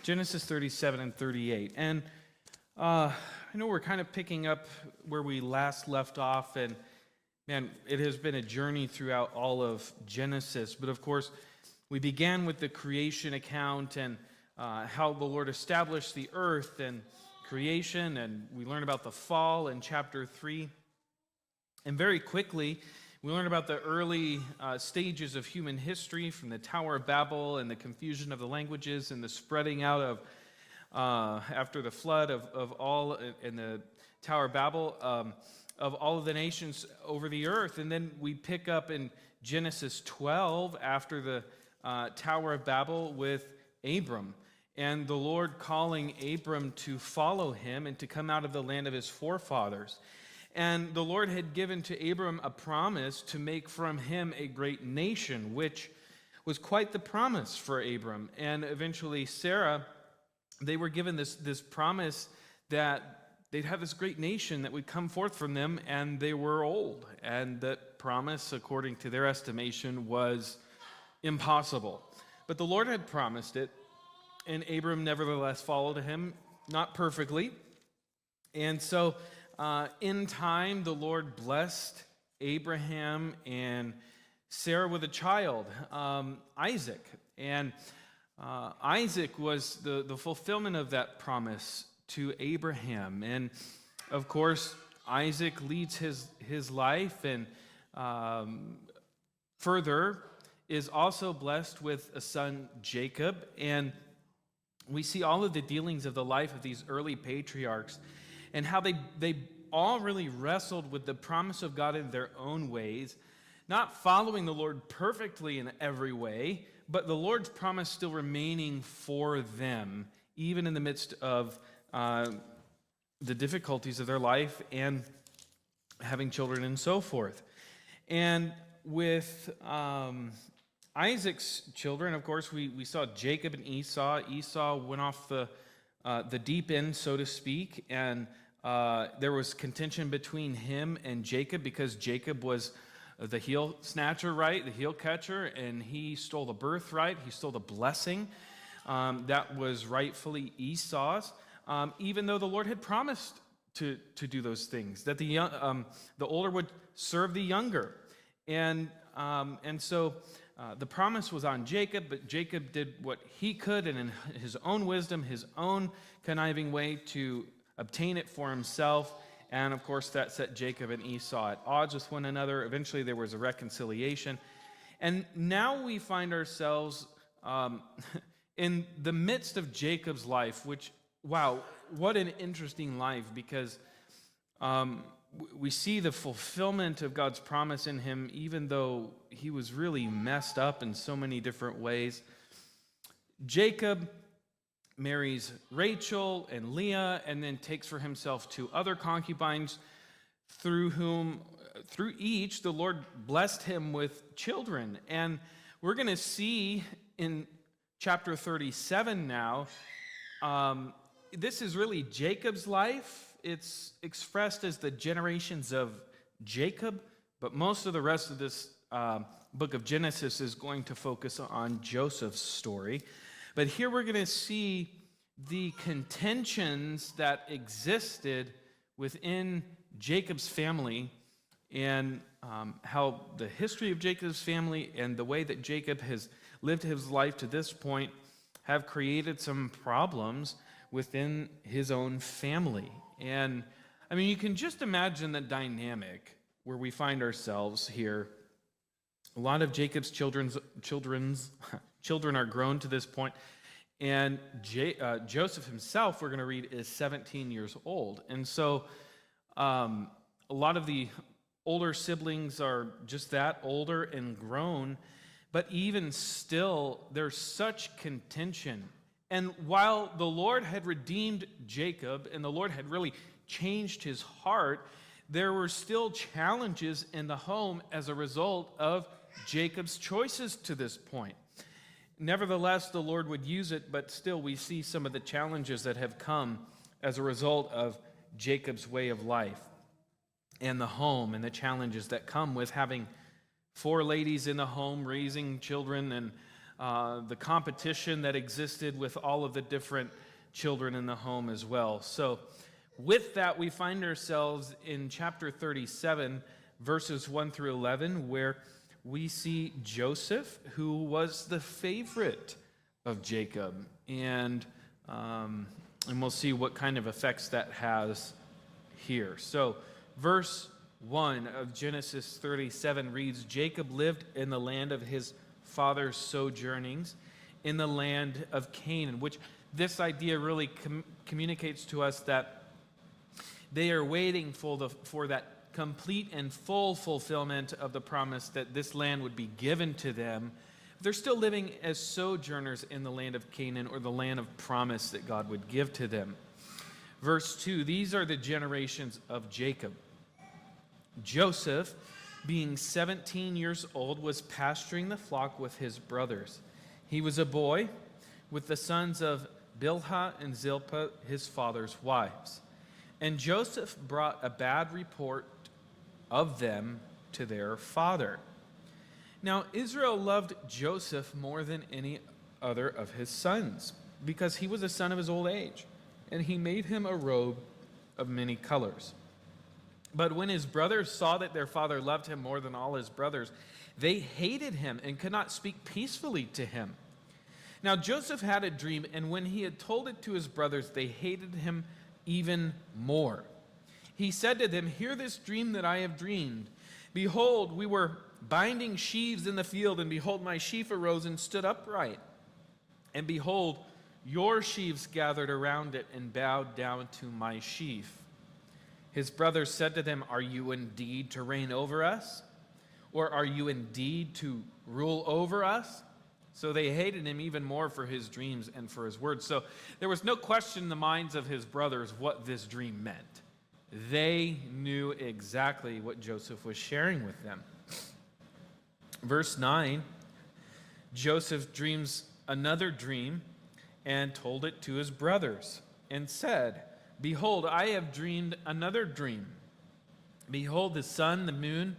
Genesis 37 and 38. And I know we're kind of picking up where we last left off, and man, it has been a journey throughout all of Genesis. But of course, we began with the creation account and how the Lord established the earth and creation, and we learned about the fall in chapter 3. And very quickly, we learned about the early stages of human history, from the Tower of Babel and the confusion of the languages and the spreading out of, after the flood of all in the Tower of Babel, of all of the nations over the earth. And then we pick up in Genesis 12 after the Tower of Babel with Abram, and the Lord calling Abram to follow him and to come out of the land of his forefathers. And the Lord had given to Abram a promise to make from him a great nation, which was quite the promise for Abram. And eventually Sarah, they were given this promise that they'd have this great nation that would come forth from them, and they were old. And that promise, according to their estimation, was impossible. But the Lord had promised it, and Abram nevertheless followed him, not perfectly. And so in time, the Lord blessed Abraham and Sarah with a child, Isaac. And Isaac was the fulfillment of that promise to Abraham. And of course, Isaac leads his life, and further is also blessed with a son, Jacob. And we see all of the dealings of the life of these early patriarchs and how they all really wrestled with the promise of God in their own ways, not following the Lord perfectly in every way, but the Lord's promise still remaining for them, even in the midst of the difficulties of their life and having children and so forth. And with Isaac's children, of course, we saw Jacob and Esau. Esau went off the deep end, so to speak, and there was contention between him and Jacob because Jacob was the heel snatcher, right, the heel catcher, and he stole the birthright, he stole the blessing that was rightfully Esau's, even though the Lord had promised to do those things, that the older would serve the younger. And so the promise was on Jacob, but Jacob did what he could, and in his own wisdom, his own conniving way, to obtain it for himself. And of course, that set Jacob and Esau at odds with one another. Eventually, there was a reconciliation. And now we find ourselves in the midst of Jacob's life, which, wow, what an interesting life, because we see the fulfillment of God's promise in him, even though he was really messed up in so many different ways. Jacob marries Rachel and Leah, and then takes for himself 2 other concubines, through each the Lord blessed him with children. And we're going to see in chapter 37 now, this is really Jacob's life. It's expressed as the generations of Jacob, but most of the rest of this book of Genesis is going to focus on Joseph's story. But here we're going to see the contentions that existed within Jacob's family, and how the history of Jacob's family and the way that Jacob has lived his life to this point have created some problems within his own family. And I mean, you can just imagine the dynamic where we find ourselves here. A lot of Jacob's children are grown to this point, and Joseph himself, we're going to read, is 17 years old. And so a lot of the older siblings are just that, older and grown, but even still, there's such contention. And while the Lord had redeemed Jacob and the Lord had really changed his heart, there were still challenges in the home as a result of Jacob's choices to this point. Nevertheless, the Lord would use it, but still we see some of the challenges that have come as a result of Jacob's way of life and the home, and the challenges that come with having 4 ladies in the home raising children, and the competition that existed with all of the different children in the home as well. So with that, we find ourselves in chapter 37, verses 1 through 11, where we see Joseph, who was the favorite of Jacob, and we'll see what kind of effects that has here. So verse 1 of Genesis 37 reads, Jacob lived in the land of his father's sojournings, in the land of Canaan, which this idea really communicates to us that they are waiting for that complete and full fulfillment of the promise that this land would be given to them. They're still living as sojourners in the land of Canaan, or the land of promise that God would give to them. Verse 2, these are the generations of Jacob. Joseph, being 17 years old, was pasturing the flock with his brothers. He was a boy with the sons of Bilhah and Zilpah, his father's wives. And Joseph brought a bad report of them to their father. Now Israel loved Joseph more than any other of his sons, because he was a son of his old age, and he made him a robe of many colors. But when his brothers saw that their father loved him more than all his brothers, they hated him and could not speak peacefully to him. Now Joseph had a dream, and when he had told it to his brothers, they hated him even more. He said to them, hear this dream that I have dreamed. Behold, we were binding sheaves in the field, and behold, my sheaf arose and stood upright. And behold, your sheaves gathered around it and bowed down to my sheaf. His brothers said to them, are you indeed to reign over us? Or are you indeed to rule over us? So they hated him even more for his dreams and for his words. So there was no question in the minds of his brothers what this dream meant. They knew exactly what Joseph was sharing with them. Verse 9, Joseph dreams another dream and told it to his brothers and said, behold, I have dreamed another dream. Behold, the sun, the moon,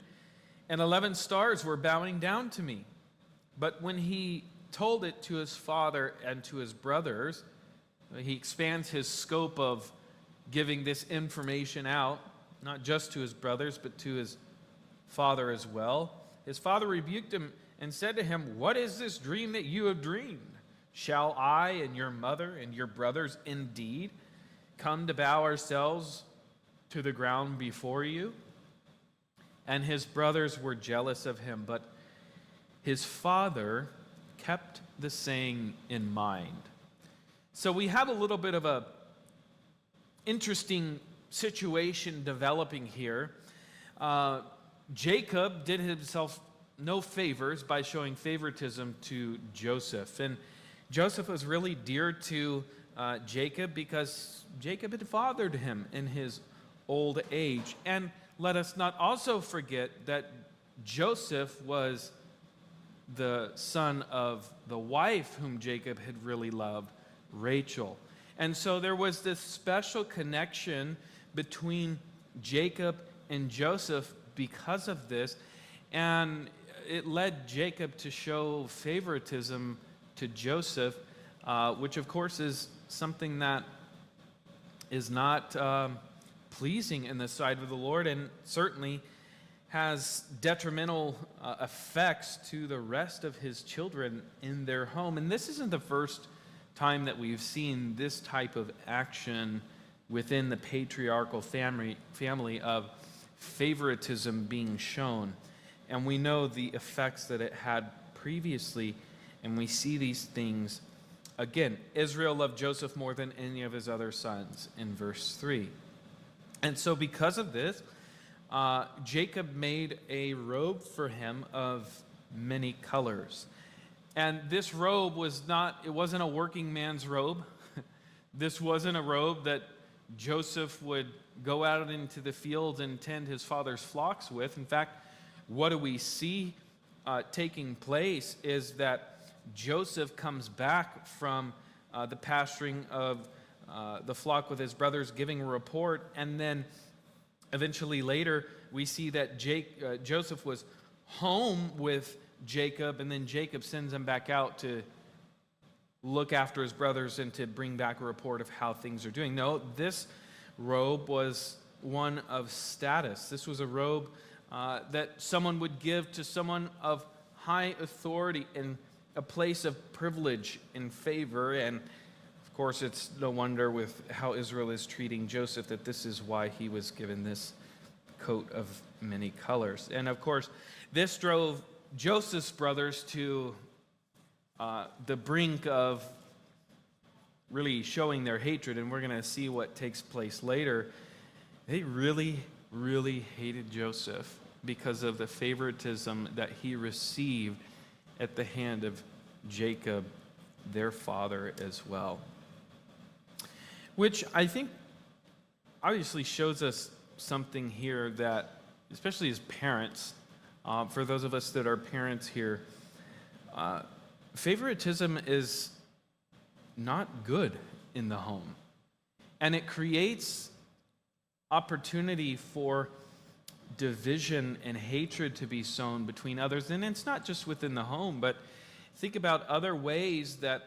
and 11 stars were bowing down to me. But when he told it to his father and to his brothers, he expands his scope of giving this information out, not just to his brothers, but to his father as well. His father rebuked him and said to him, what is this dream that you have dreamed? Shall I and your mother and your brothers indeed come to bow ourselves to the ground before you? And his brothers were jealous of him, but his father kept the saying in mind. So we have a little bit of a interesting situation developing here. Jacob did himself no favors by showing favoritism to Joseph. And Joseph was really dear to Jacob because Jacob had fathered him in his old age. And let us not also forget that Joseph was the son of the wife whom Jacob had really loved, Rachel. And so there was this special connection between Jacob and Joseph because of this, and it led Jacob to show favoritism to Joseph, which of course is something that is not pleasing in the sight of the Lord, and certainly has detrimental effects to the rest of his children in their home. And this isn't the first time that we've seen this type of action within the patriarchal family of favoritism being shown. And we know the effects that it had previously, and we see these things again. Israel loved Joseph more than any of his other sons in verse 3. And so because of this, Jacob made a robe for him of many colors. And this robe wasn't a working man's robe. This wasn't a robe that Joseph would go out into the fields and tend his father's flocks with. In fact, what do we see taking place is that Joseph comes back from the pasturing of the flock with his brothers, giving a report, and then eventually later we see that Joseph was home with Jacob, and then Jacob sends him back out to look after his brothers and to bring back a report of how things are doing. No, this robe was one of status. This was a robe that someone would give to someone of high authority and a place of privilege and favor. And of course, it's no wonder with how Israel is treating Joseph that this is why he was given this coat of many colors. And of course, this drove Joseph's brothers to the brink of really showing their hatred, and we're going to see what takes place later. They really, really hated Joseph because of the favoritism that he received at the hand of Jacob, their father as well. Which I think obviously shows us something here that, especially as parents, for those of us that are parents here, favoritism is not good in the home. And it creates opportunity for division and hatred to be sown between others. And it's not just within the home, but think about other ways that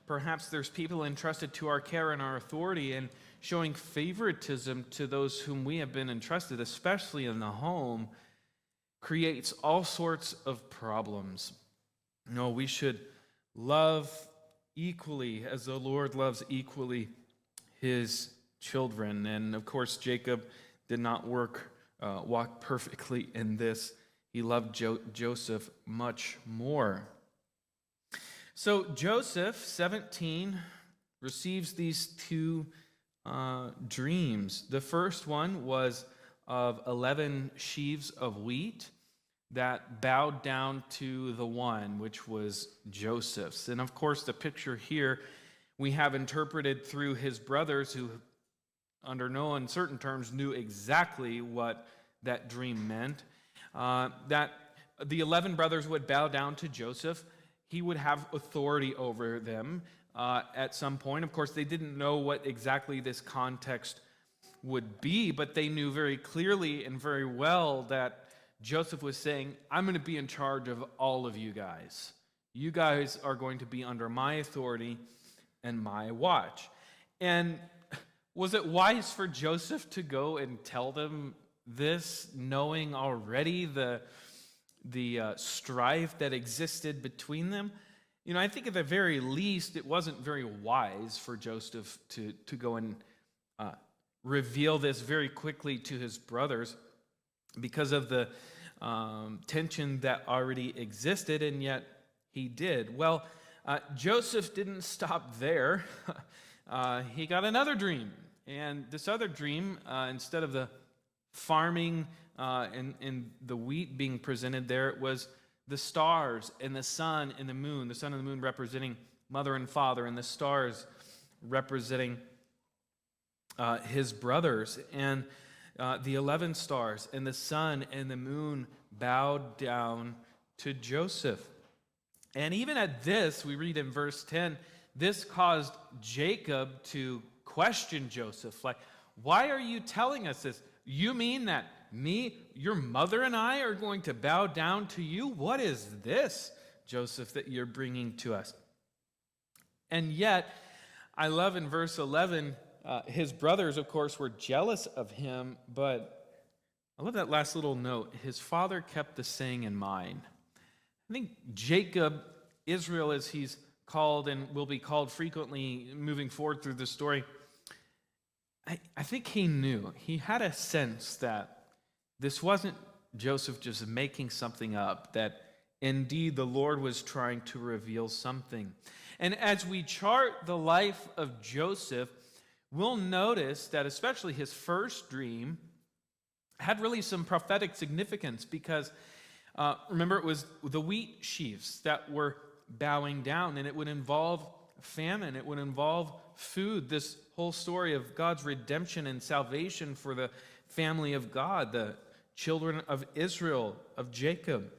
perhaps there's people entrusted to our care and our authority, and showing favoritism to those whom we have been entrusted, especially in the home, creates all sorts of problems. No, we should love equally as the Lord loves equally his children. And of course, Jacob did not walk perfectly in this. He loved Joseph much more. So Joseph, 17, receives these two dreams. The first one was of 11 sheaves of wheat that bowed down to the one, which was Joseph's. And of course, the picture here we have interpreted through his brothers, who, under no uncertain terms, knew exactly what that dream meant. That the 11 brothers would bow down to Joseph. He would have authority over them at some point. Of course, they didn't know what exactly this context would be, but they knew very clearly and very well that Joseph was saying, I'm going to be in charge of all of you guys. You guys are going to be under my authority and my watch. And was it wise for Joseph to go and tell them this, knowing already the strife that existed between them? You know, I think at the very least, it wasn't very wise for Joseph to go and reveal this very quickly to his brothers, because of the tension that already existed, and yet he did. Well, Joseph didn't stop there. He got another dream, and this other dream, instead of the farming and the wheat being presented there, it was the stars and the sun and the moon. The sun and the moon representing mother and father, and the stars representing his brothers. And the 11 stars and the sun and the moon bowed down to Joseph. And even at this, we read in verse 10, this caused Jacob to question Joseph. Like, why are you telling us this? You mean that me, your mother, and I are going to bow down to you? What is this, Joseph, that you're bringing to us? And yet, I love in verse 11, his brothers, of course, were jealous of him, but I love that last little note. His father kept the saying in mind. I think Jacob, Israel, as he's called and will be called frequently moving forward through the story, I think he knew. He had a sense that this wasn't Joseph just making something up, that indeed the Lord was trying to reveal something. And as we chart the life of Joseph, we'll notice that especially his first dream had really some prophetic significance, because remember, it was the wheat sheaves that were bowing down, and it would involve famine, it would involve food. This whole story of God's redemption and salvation for the family of God, the children of Israel, of Jacob.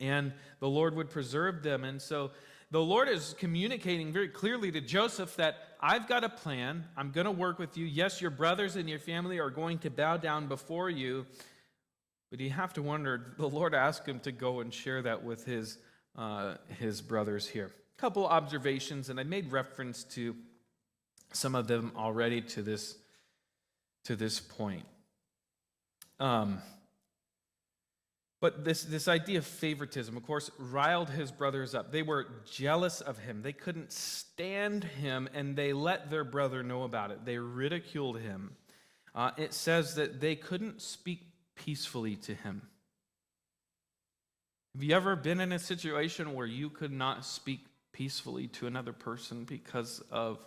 And the Lord would preserve them. And so the Lord is communicating very clearly to Joseph that I've got a plan. I'm going to work with you. Yes, your brothers and your family are going to bow down before you, But you have to wonder, the Lord asked him to go and share that with his brothers here. A couple observations, and I made reference to some of them already to this point. But this idea of favoritism, of course, riled his brothers up. They were jealous of him. They couldn't stand him, and they let their brother know about it. They ridiculed him. It says that they couldn't speak peacefully to him. Have you ever been in a situation where you could not speak peacefully to another person because of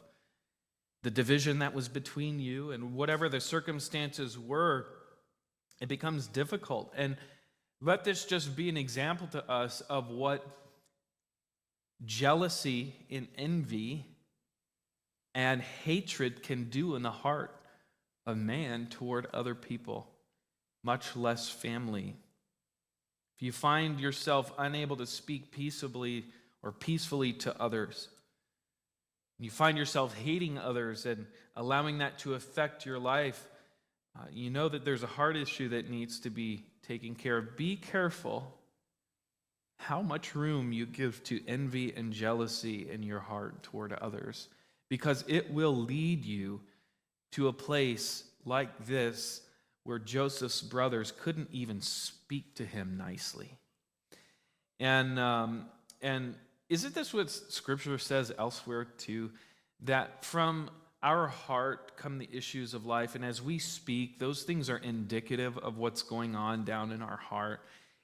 the division that was between you? And whatever the circumstances were, it becomes difficult. And let this just be an example to us of what jealousy and envy and hatred can do in the heart of man toward other people, much less family. If you find yourself unable to speak peaceably or peacefully to others, you find yourself hating others and allowing that to affect your life, you know that there's a heart issue that needs to be taken care of. Be careful how much room you give to envy and jealousy in your heart toward others, because it will lead you to a place like this where Joseph's brothers couldn't even speak to him nicely. And isn't this what Scripture says elsewhere too? That from our heart come the issues of life, and as we speak, those things are indicative of what's going on down in our heart.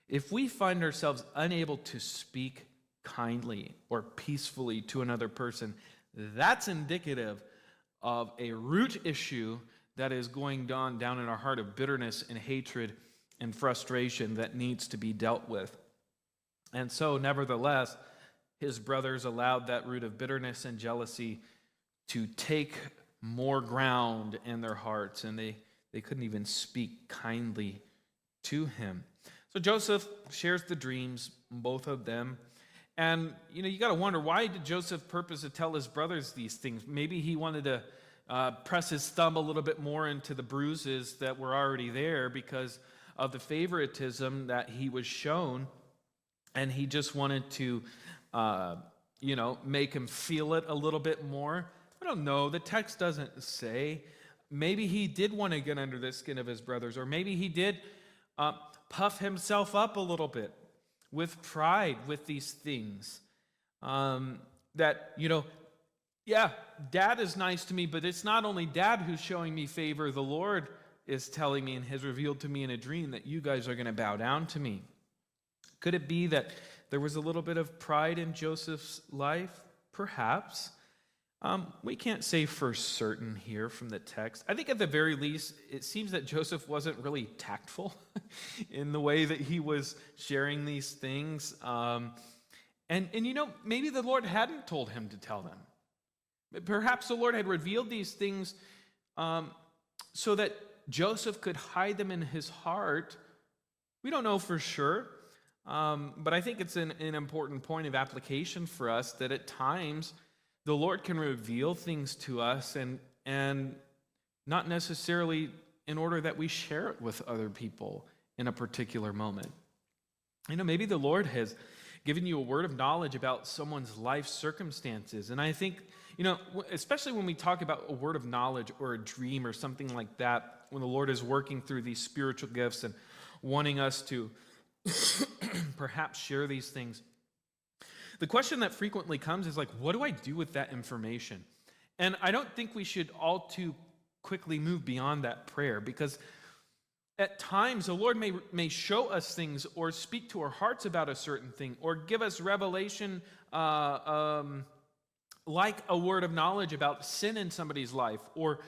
If we find ourselves unable to speak kindly or peacefully to another person, that's indicative of a root issue that is going down in our heart of bitterness and hatred and frustration that needs to be dealt with. And so, nevertheless, his brothers allowed that root of bitterness and jealousy to take more ground in their hearts, and they couldn't even speak kindly to him. So Joseph shares the dreams, both of them. And, you got to wonder, why did Joseph purpose to tell his brothers these things? Maybe he wanted to press his thumb a little bit more into the bruises that were already there because of the favoritism that he was shown. And he just wanted to, make him feel it a little bit more. I don't know. The text doesn't say. Maybe he did want to get under the skin of his brothers, or maybe he did puff himself up a little bit with pride with these things. Yeah, Dad is nice to me, but it's not only Dad who's showing me favor. The Lord is telling me and has revealed to me in a dream that you guys are going to bow down to me. Could it be that there was a little bit of pride in Joseph's life? Perhaps. We can't say for certain here from the text. I think at the very least, it seems that Joseph wasn't really tactful in the way that he was sharing these things. Maybe the Lord hadn't told him to tell them. Perhaps the Lord had revealed these things so that Joseph could hide them in his heart. We don't know for sure, but I think it's an important point of application for us that at times the Lord can reveal things to us and not necessarily in order that we share it with other people in a particular moment. Maybe the Lord has given you a word of knowledge about someone's life circumstances. And I think, especially when we talk about a word of knowledge or a dream or something like that, when the Lord is working through these spiritual gifts and wanting us to perhaps share these things, the question that frequently comes is like, what do I do with that information? And I don't think we should all too quickly move beyond that prayer, because at times the Lord may show us things or speak to our hearts about a certain thing or give us revelation like a word of knowledge about sin in somebody's life or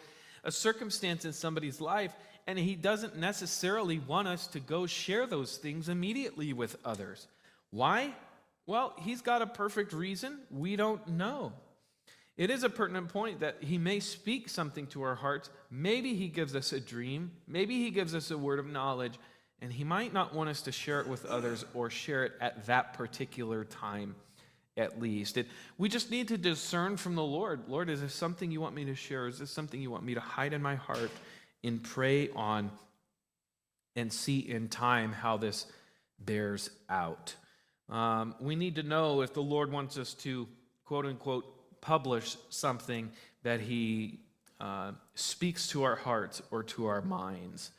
a circumstance in somebody's life, and he doesn't necessarily want us to go share those things immediately with others. Why? Well, he's got a perfect reason. We don't know. It is a pertinent point that he may speak something to our hearts. Maybe he gives us a dream. Maybe he gives us a word of knowledge, and he might not want us to share it with others or share it at that particular time, at least. We just need to discern from the Lord. Lord, is this something you want me to share? Is this something you want me to hide in my heart and pray on and see in time how this bears out. We need to know if the Lord wants us to, quote unquote, publish something that he speaks to our hearts or to our minds.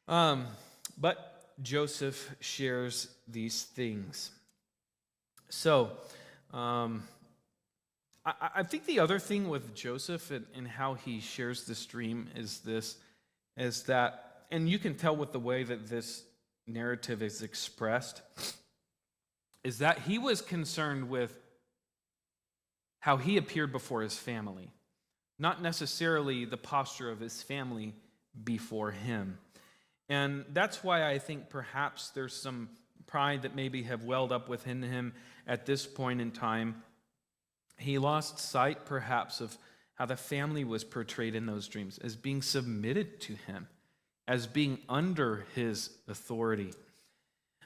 But Joseph shares these things. So, I think the other thing with Joseph and how he shares this dream is that, and you can tell with the way that this narrative is expressed, is that he was concerned with how he appeared before his family, not necessarily the posture of his family before him. And that's why I think perhaps there's some pride that maybe have welled up within him at this point in time. He lost sight perhaps of how the family was portrayed in those dreams as being submitted to him, as being under his authority.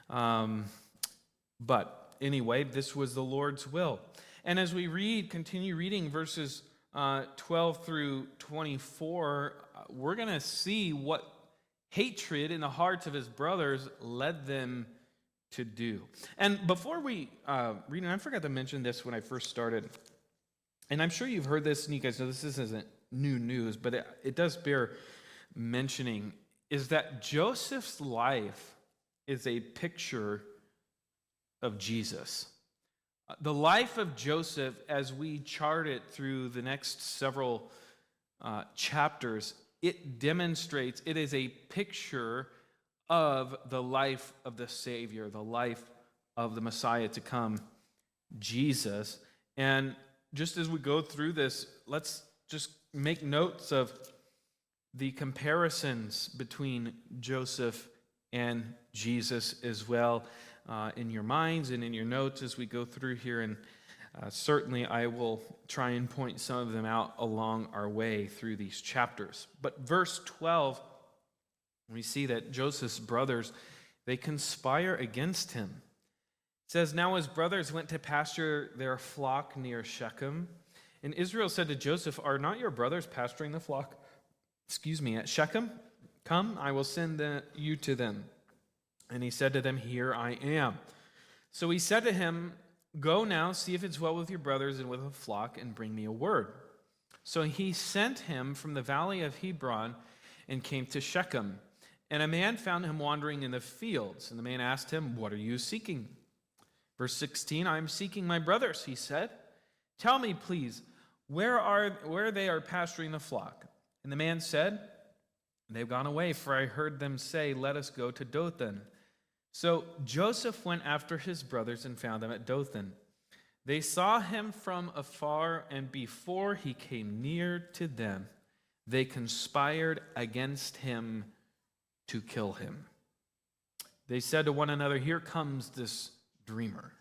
But anyway, this was the Lord's will. And as we continue reading verses 12 through 24, we're going to see what hatred in the hearts of his brothers led them to do. And before we read, and I forgot to mention this when I first started, and I'm sure you've heard this, and you guys know this isn't new news, but it does bear mentioning, is that Joseph's life is a picture of Jesus. The life of Joseph, as we chart it through the next several chapters, it demonstrates, it is a picture of the life of the Savior, the life of the Messiah to come, Jesus. And just as we go through this, let's just make notes of the comparisons between Joseph and Jesus as well in your minds and in your notes as we go through here. And certainly I will try and point some of them out along our way through these chapters. But verse 12, we see that Joseph's brothers, they conspire against him. It says, "Now his brothers went to pasture their flock near Shechem. And Israel said to Joseph, 'Are not your brothers pasturing the flock, at Shechem? Come, I will send you to them.' And he said to them, 'Here I am.' So he said to him, 'Go now, see if it's well with your brothers and with the flock, and bring me a word.' So he sent him from the valley of Hebron and came to Shechem. And a man found him wandering in the fields. And the man asked him, 'What are you seeking?' Verse 16, 'I am seeking my brothers,' he said. 'Tell me, please, where they are pasturing the flock.' And the man said, 'They've gone away, for I heard them say, "Let us go to Dothan." So Joseph went after his brothers and found them at Dothan. They saw him from afar, and before he came near to them, they conspired against him to kill him. They said to one another, "Here comes this dreamer.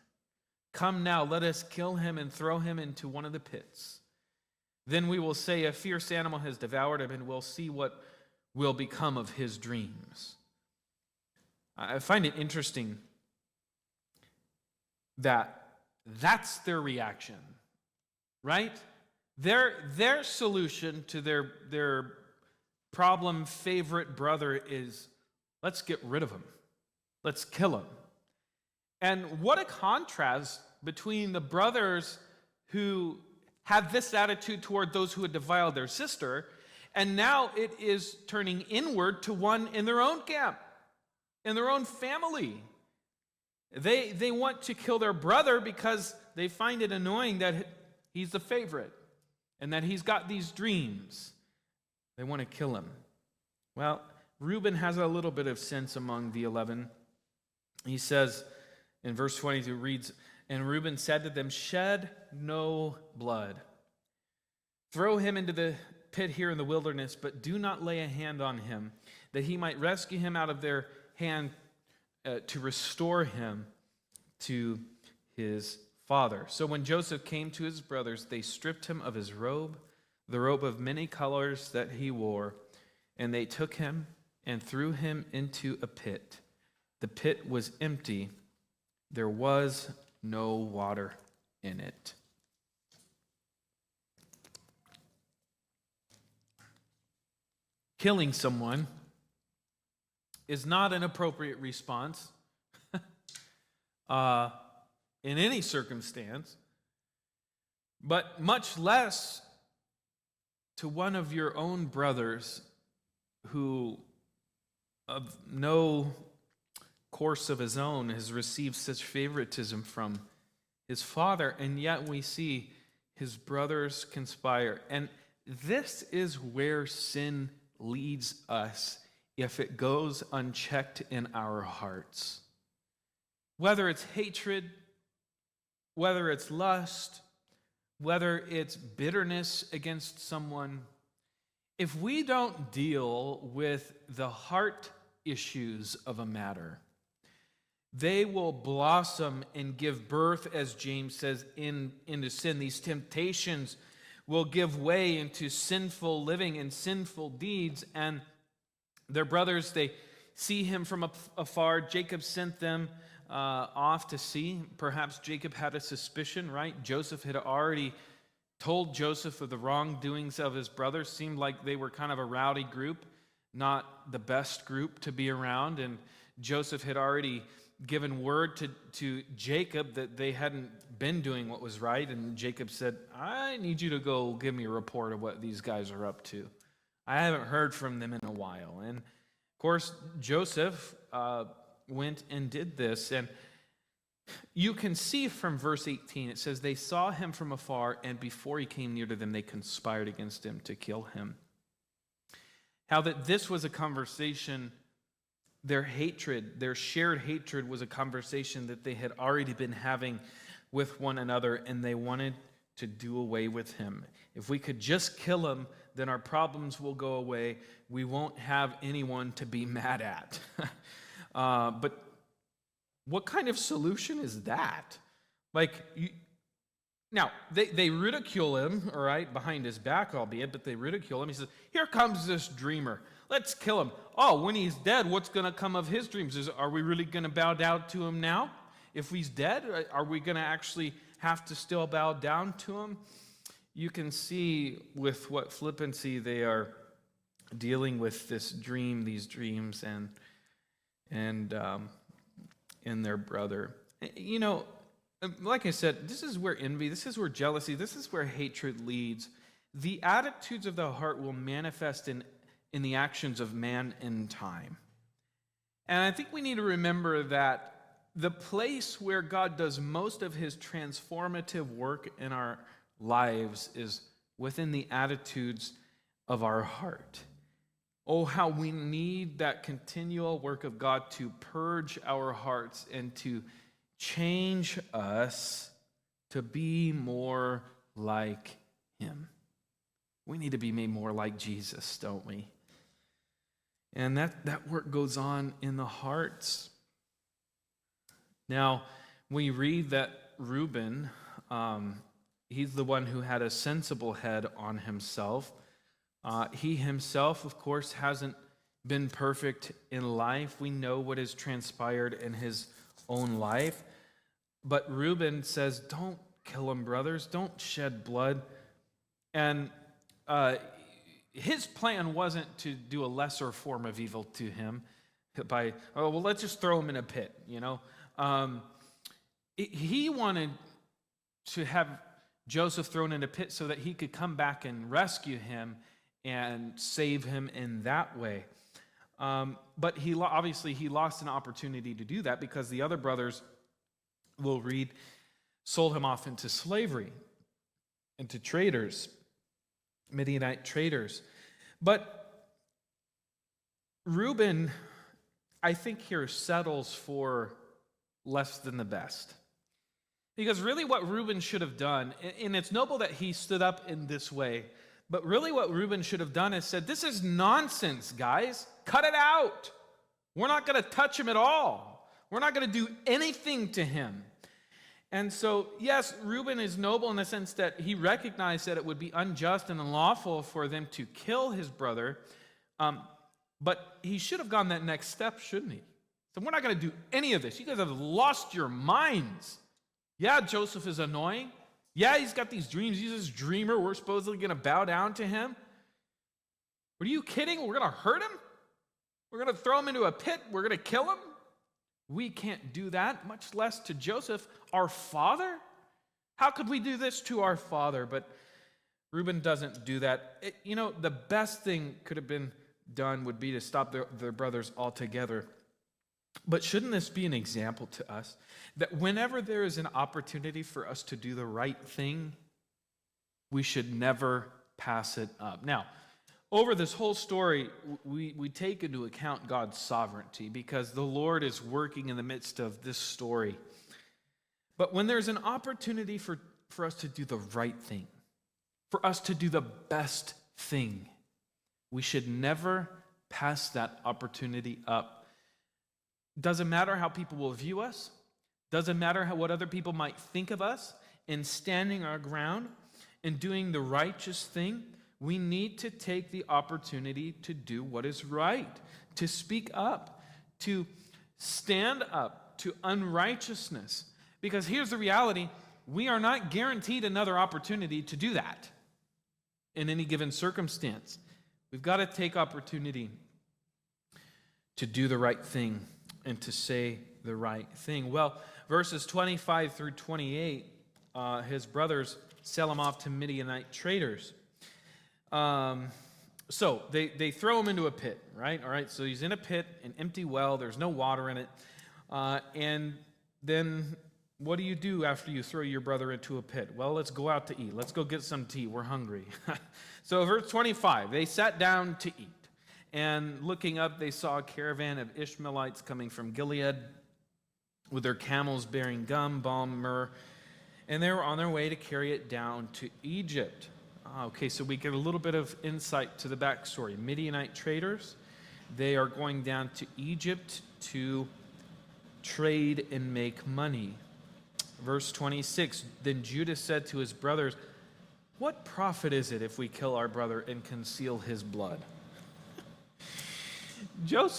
Come now, let us kill him and throw him into one of the pits. Then we will say, a fierce animal has devoured him, and we'll see what will become of his dreams." I find it interesting that that's their reaction, right? Their solution to their problem favorite brother is, let's get rid of him. Let's kill him. And what a contrast between the brothers who had this attitude toward those who had defiled their sister, and now it is turning inward to one in their own camp, in their own family. They want to kill their brother because they find it annoying that he's the favorite and that he's got these dreams. They want to kill him. Well, Reuben has a little bit of sense among the 11. He says in verse 22, reads, "And Reuben said to them, 'Shed no blood. Throw him into the pit here in the wilderness, but do not lay a hand on him, that he might rescue him out of their hand to restore him to his father.' So when Joseph came to his brothers, they stripped him of his robe, the robe of many colors that he wore, and they took him and threw him into a pit. The pit was empty. There was no water in it." Killing someone is not an appropriate response in any circumstance, but much less to one of your own brothers who, of no course of his own, has received such favoritism from his father, and yet we see his brothers conspire. And this is where sin leads us if it goes unchecked in our hearts. Whether it's hatred, whether it's lust, whether it's bitterness against someone, if we don't deal with the heart issues of a matter, they will blossom and give birth, as James says, into sin. These temptations will give way into sinful living and sinful deeds. And their brothers, they see him from afar. Jacob sent them off to see. Perhaps Jacob had a suspicion, right? Joseph had already told Joseph of the wrongdoings of his brothers. Seemed like they were kind of a rowdy group, not the best group to be around. And Joseph had already given word to Jacob that they hadn't been doing what was right. And Jacob said, I need you to go give me a report of what these guys are up to. I haven't heard from them in a while. And of course, Joseph went and did this. And you can see from verse 18, it says, they saw him from afar, and before he came near to them, they conspired against him to kill him. How that this was a conversation, their hatred, their shared hatred was a conversation that they had already been having with one another, and they wanted to do away with him. If we could just kill him, then our problems will go away. We won't have anyone to be mad at. But what kind of solution is that? Now, they ridicule him, all right, behind his back, albeit, but they ridicule him. He says, here comes this dreamer. Let's kill him. Oh, when he's dead, what's going to come of his dreams? Are we really going to bow down to him now? If he's dead, are we going to actually have to still bow down to him? You can see with what flippancy they are dealing with this dream, these dreams, and their brother. You know, like I said, this is where envy, this is where jealousy, this is where hatred leads. The attitudes of the heart will manifest in the actions of man in time. And I think we need to remember that the place where God does most of his transformative work in our lives is within the attitudes of our heart. Oh, how we need that continual work of God to purge our hearts and to change us to be more like him. We need to be made more like Jesus, don't we? And that work goes on in the hearts. Now, we read that Reuben, he's the one who had a sensible head on himself. He himself, of course, hasn't been perfect in life. We know what has transpired in his own life. But Reuben says, don't kill him, brothers. Don't shed blood. And his plan wasn't to do a lesser form of evil to him by, oh, well, let's just throw him in a pit, you know. He wanted to have Joseph thrown in a pit so that he could come back and rescue him and save him in that way. But he lost an opportunity to do that because the other brothers, we'll read, sold him off into slavery, into traders, Midianite traders. But Reuben, I think here settles for less than the best. Because really what Reuben should have done, and it's noble that he stood up in this way, but really what Reuben should have done is said, this is nonsense, guys. Cut it out. We're not going to touch him at all. We're not going to do anything to him. And so, yes, Reuben is noble in the sense that he recognized that it would be unjust and unlawful for them to kill his brother, but he should have gone that next step, shouldn't he? So we're not going to do any of this. You guys have lost your minds. Yeah, Joseph is annoying. Yeah, he's got these dreams. He's this dreamer. We're supposedly going to bow down to him. Are you kidding? We're going to hurt him? We're going to throw him into a pit. We're going to kill him. We can't do that, much less to Joseph, our father. How could we do this to our father? But Reuben doesn't do that. The best thing could have been done would be to stop their brothers altogether. But shouldn't this be an example to us that whenever there is an opportunity for us to do the right thing, we should never pass it up? Now, over this whole story, we take into account God's sovereignty because the Lord is working in the midst of this story. But when there's an opportunity for us to do the right thing, for us to do the best thing, we should never pass that opportunity up. Doesn't matter how people will view us. Doesn't matter what other people might think of us. In standing our ground and doing the righteous thing, we need to take the opportunity to do what is right, to speak up, to stand up to unrighteousness. Because here's the reality, we are not guaranteed another opportunity to do that in any given circumstance. We've got to take opportunity to do the right thing and to say the right thing. Well, verses 25 through 28, his brothers sell him off to Midianite traders. So they throw him into a pit, right? All right, so he's in a pit, an empty well, there's no water in it. And then what do you do after you throw your brother into a pit? Well, let's go out to eat. Let's go get some tea. We're hungry. So verse 25, they sat down to eat. And looking up, they saw a caravan of Ishmaelites coming from Gilead with their camels bearing gum, balm, myrrh. And they were on their way to carry it down to Egypt. Okay, so we get a little bit of insight to the backstory. Midianite traders, they are going down to Egypt to trade and make money. Verse 26, then Judah said to his brothers, what profit is it if we kill our brother and conceal his blood? Judah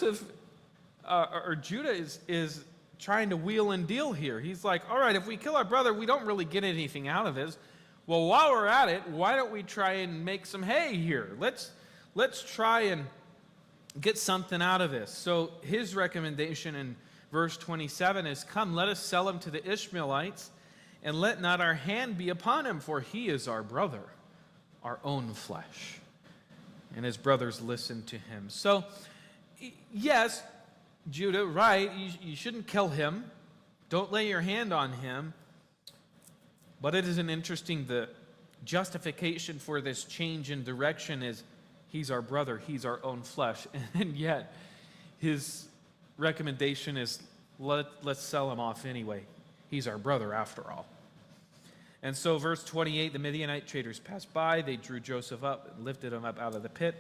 is trying to wheel and deal here. He's like, all right, if we kill our brother, we don't really get anything out of this. Well, while we're at it, why don't we try and make some hay here? Let's try and get something out of this. So his recommendation in verse 27 is, come, let us sell him to the Ishmaelites, and let not our hand be upon him, for he is our brother, our own flesh. And his brothers listened to him. So, yes, Judah, right, you shouldn't kill him. Don't lay your hand on him. But it isn't interesting, the justification for this change in direction is he's our brother, he's our own flesh. And yet, his recommendation is let's sell him off anyway. He's our brother after all. And so verse 28, the Midianite traders passed by. They drew Joseph up and lifted him up out of the pit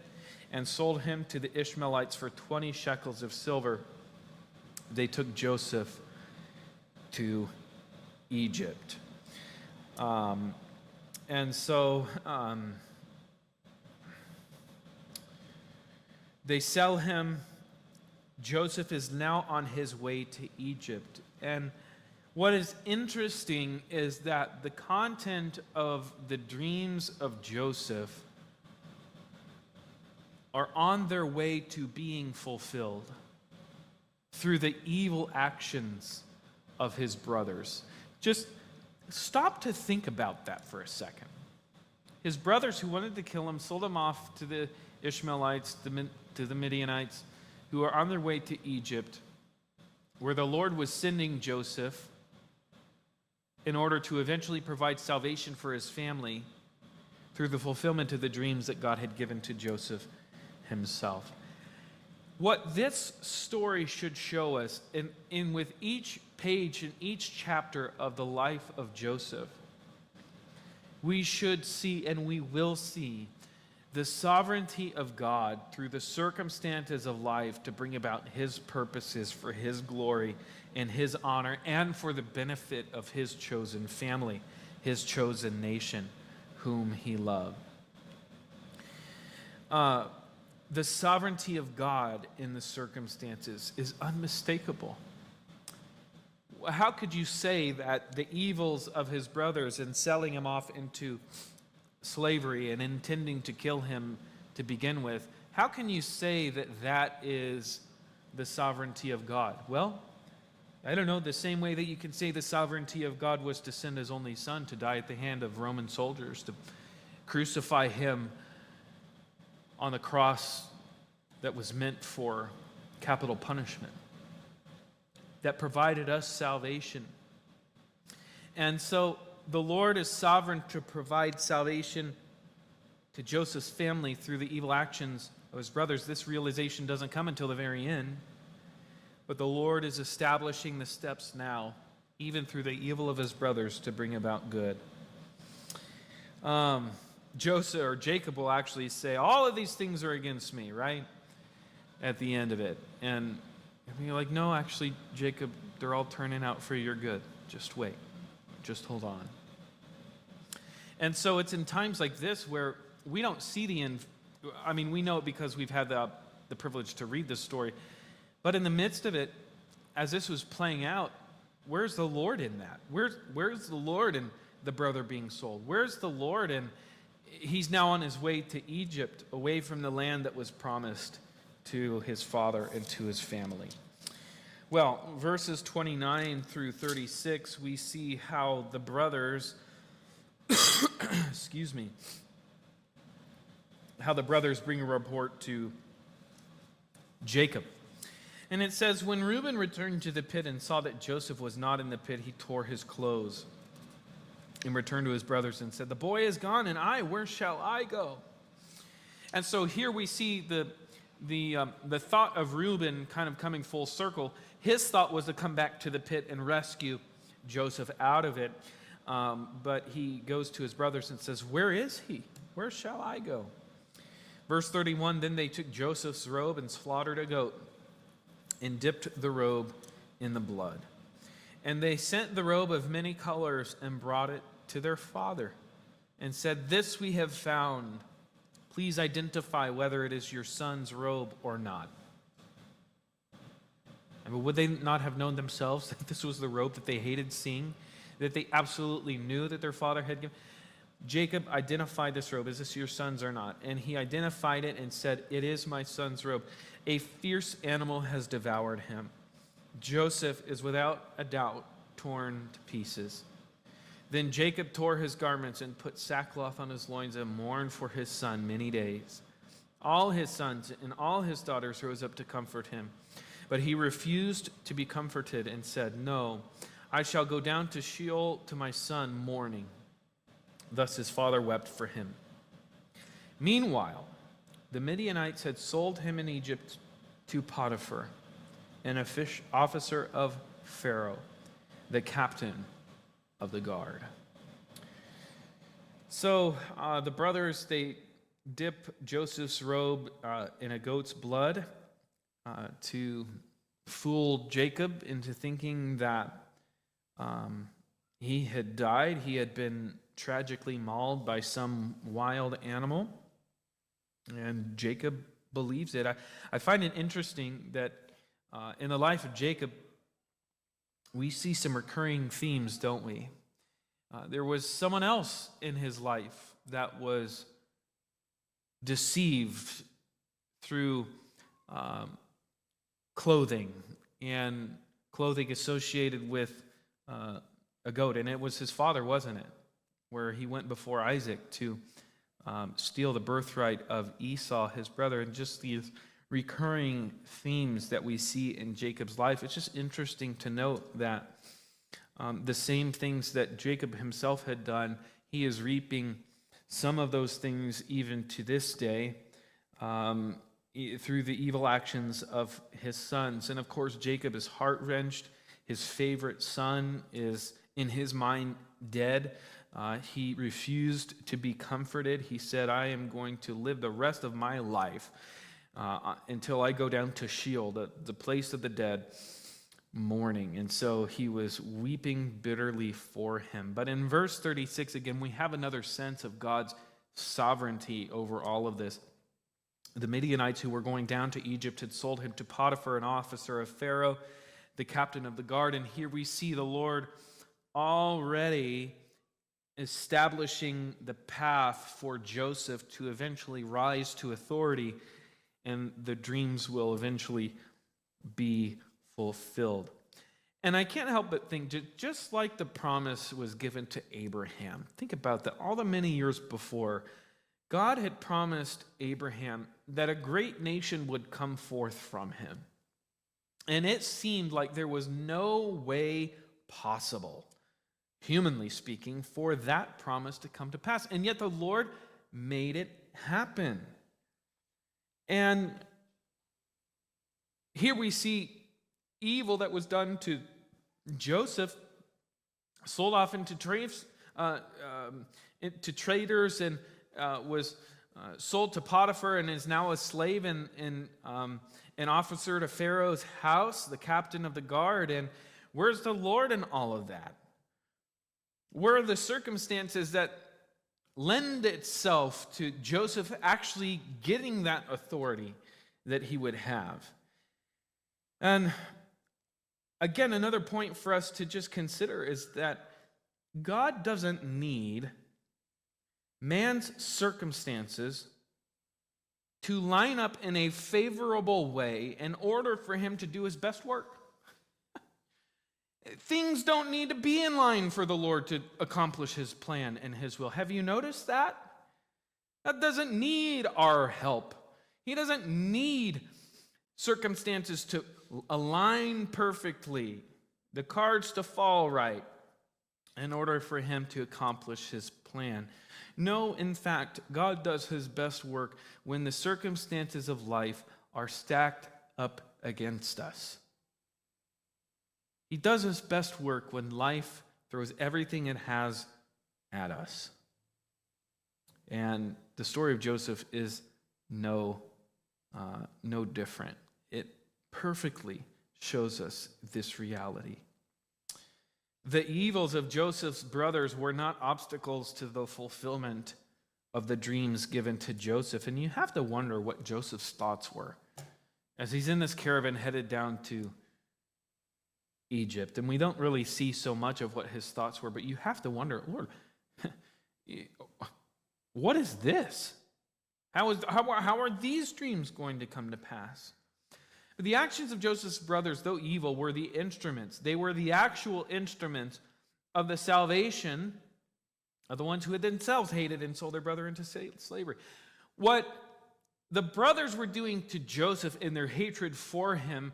and sold him to the Ishmaelites for 20 shekels of silver. They took Joseph to Egypt. They sell him. Joseph is now on his way to Egypt. And what is interesting is that the content of the dreams of Joseph are on their way to being fulfilled through the evil actions of his brothers. Just stop to think about that for a second. His brothers who wanted to kill him sold him off to the Ishmaelites, to the Midianites, who are on their way to Egypt, where the Lord was sending Joseph in order to eventually provide salvation for his family through the fulfillment of the dreams that God had given to Joseph himself. What this story should show us, in with each page in each chapter of the life of Joseph, we should see and we will see the sovereignty of God through the circumstances of life to bring about his purposes for his glory and his honor and for the benefit of his chosen family, his chosen nation, whom he loved. The sovereignty of God in the circumstances is unmistakable. How could you say that the evils of his brothers in selling him off into slavery and intending to kill him to begin with, how can you say that that is the sovereignty of God? Well, I don't know, the same way that you can say the sovereignty of God was to send his only son to die at the hand of Roman soldiers, to crucify him on the cross that was meant for capital punishment, that provided us salvation. And so the Lord is sovereign to provide salvation to Joseph's family through the evil actions of his brothers. This realization doesn't come until the very end, but the Lord is establishing the steps now, even through the evil of his brothers, to bring about good. Joseph or Jacob will actually say, all of these things are against me, right? At the end of it. And you're like, no, actually, Jacob, they're all turning out for your good. Just wait. Just hold on. And so it's in times like this where we don't see the end. I mean, we know it because we've had the privilege to read this story. But in the midst of it, as this was playing out, where's the Lord in that? Where's the Lord in the brother being sold? Where's the Lord in he's now on his way to Egypt, away from the land that was promised to his father and to his family? Well, verses 29 through 36, we see how the brothers, how the brothers bring a report to Jacob. And it says, when Reuben returned to the pit and saw that Joseph was not in the pit, he tore his clothes and returned to his brothers and said, the boy is gone, and where shall I go? And so here we see the thought of Reuben kind of coming full circle. His thought was to come back to the pit and rescue Joseph out of it. But he goes to his brothers and says, where is he? Where shall I go? Verse 31, then they took Joseph's robe and slaughtered a goat and dipped the robe in the blood. And they sent the robe of many colors and brought it to their father and said, this we have found. Please identify whether it is your son's robe or not. I mean, would they not have known themselves that this was the robe that they hated seeing, that they absolutely knew that their father had given? Jacob identified this robe. Is this your son's or not? And he identified it and said, it is my son's robe. A fierce animal has devoured him. Joseph is without a doubt torn to pieces. Then Jacob tore his garments and put sackcloth on his loins and mourned for his son many days. All his sons and all his daughters rose up to comfort him. But he refused to be comforted and said, no, I shall go down to Sheol to my son mourning. Thus his father wept for him. Meanwhile, the Midianites had sold him in Egypt to Potiphar, an officer of Pharaoh, the captain of the guard. So the brothers, they dip Joseph's robe in a goat's blood to fool Jacob into thinking that he had died. He had been tragically mauled by some wild animal. And Jacob believes it. I find it interesting that in the life of Jacob, we see some recurring themes, don't we? There was someone else in his life that was deceived through clothing, and clothing associated with a goat. And it was his father, wasn't it? Where he went before Isaac to steal the birthright of Esau, his brother, and just these recurring themes that we see in Jacob's life. It's just interesting to note that the same things that Jacob himself had done, he is reaping some of those things even to this day through the evil actions of his sons. And of course, Jacob is heart-wrenched. His favorite son is, in his mind, dead. He refused to be comforted. He said, I am going to live the rest of my life until I go down to Sheol, the place of the dead, mourning. And so he was weeping bitterly for him. But in verse 36, again, we have another sense of God's sovereignty over all of this. The Midianites who were going down to Egypt had sold him to Potiphar, an officer of Pharaoh, the captain of the guard. And here we see the Lord already establishing the path for Joseph to eventually rise to authority, and the dreams will eventually be fulfilled. And I can't help but think, just like the promise was given to Abraham, think about that. All the many years before, God had promised Abraham that a great nation would come forth from him. And it seemed like there was no way possible, humanly speaking, for that promise to come to pass. And yet the Lord made it happen. And here we see evil that was done to Joseph, sold off into traders, and was sold to Potiphar, and is now a slave and an officer to Pharaoh's house, the captain of the guard. And where's the Lord in all of that? Where are the circumstances that lend itself to Joseph actually getting that authority that he would have? And again, another point for us to just consider is that God doesn't need man's circumstances to line up in a favorable way in order for him to do his best work. Things don't need to be in line for the Lord to accomplish his plan and his will. Have you noticed that? God doesn't need our help. He doesn't need circumstances to align perfectly, the cards to fall right, in order for him to accomplish his plan. No, in fact, God does his best work when the circumstances of life are stacked up against us. He does his best work when life throws everything it has at us. And the story of Joseph is no different. It perfectly shows us this reality. The evils of Joseph's brothers were not obstacles to the fulfillment of the dreams given to Joseph. And you have to wonder what Joseph's thoughts were as he's in this caravan headed down to Egypt. And we don't really see so much of what his thoughts were, but you have to wonder, Lord, what is this? How are these dreams going to come to pass? The actions of Joseph's brothers, though evil, were the instruments. They were the actual instruments of the salvation of the ones who had themselves hated and sold their brother into slavery. What the brothers were doing to Joseph in their hatred for him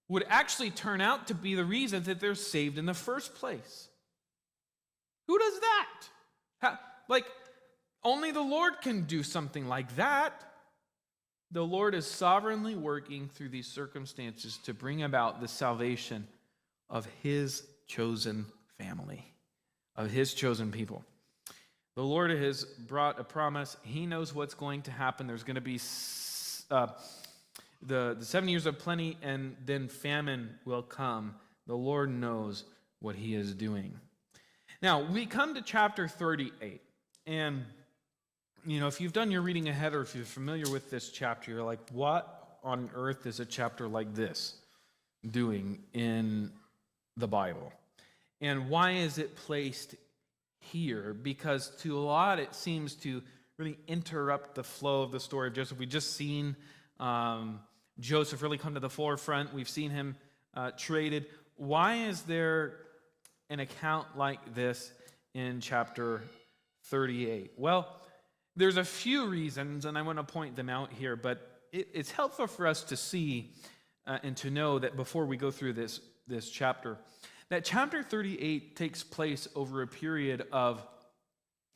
would actually turn out to be the reason that they're saved in the first place. Who does that? Only the Lord can do something like that. The Lord is sovereignly working through these circumstances to bring about the salvation of his chosen family, of his chosen people. The Lord has brought a promise. He knows what's going to happen. There's going to be the 7 years of plenty, and then famine will come. The Lord knows what he is doing. Now, we come to chapter 38, and if you've done your reading ahead or if you're familiar with this chapter, you're like, what on earth is a chapter like this doing in the Bible? And why is it placed here? Because to a lot, it seems to really interrupt the flow of the story of Joseph. We've just seen Joseph really come to the forefront. We've seen him traded. Why is there an account like this in chapter 38? Well, there's a few reasons, and I want to point them out here, but it's helpful for us to see and to know that before we go through this chapter, that chapter 38 takes place over a period of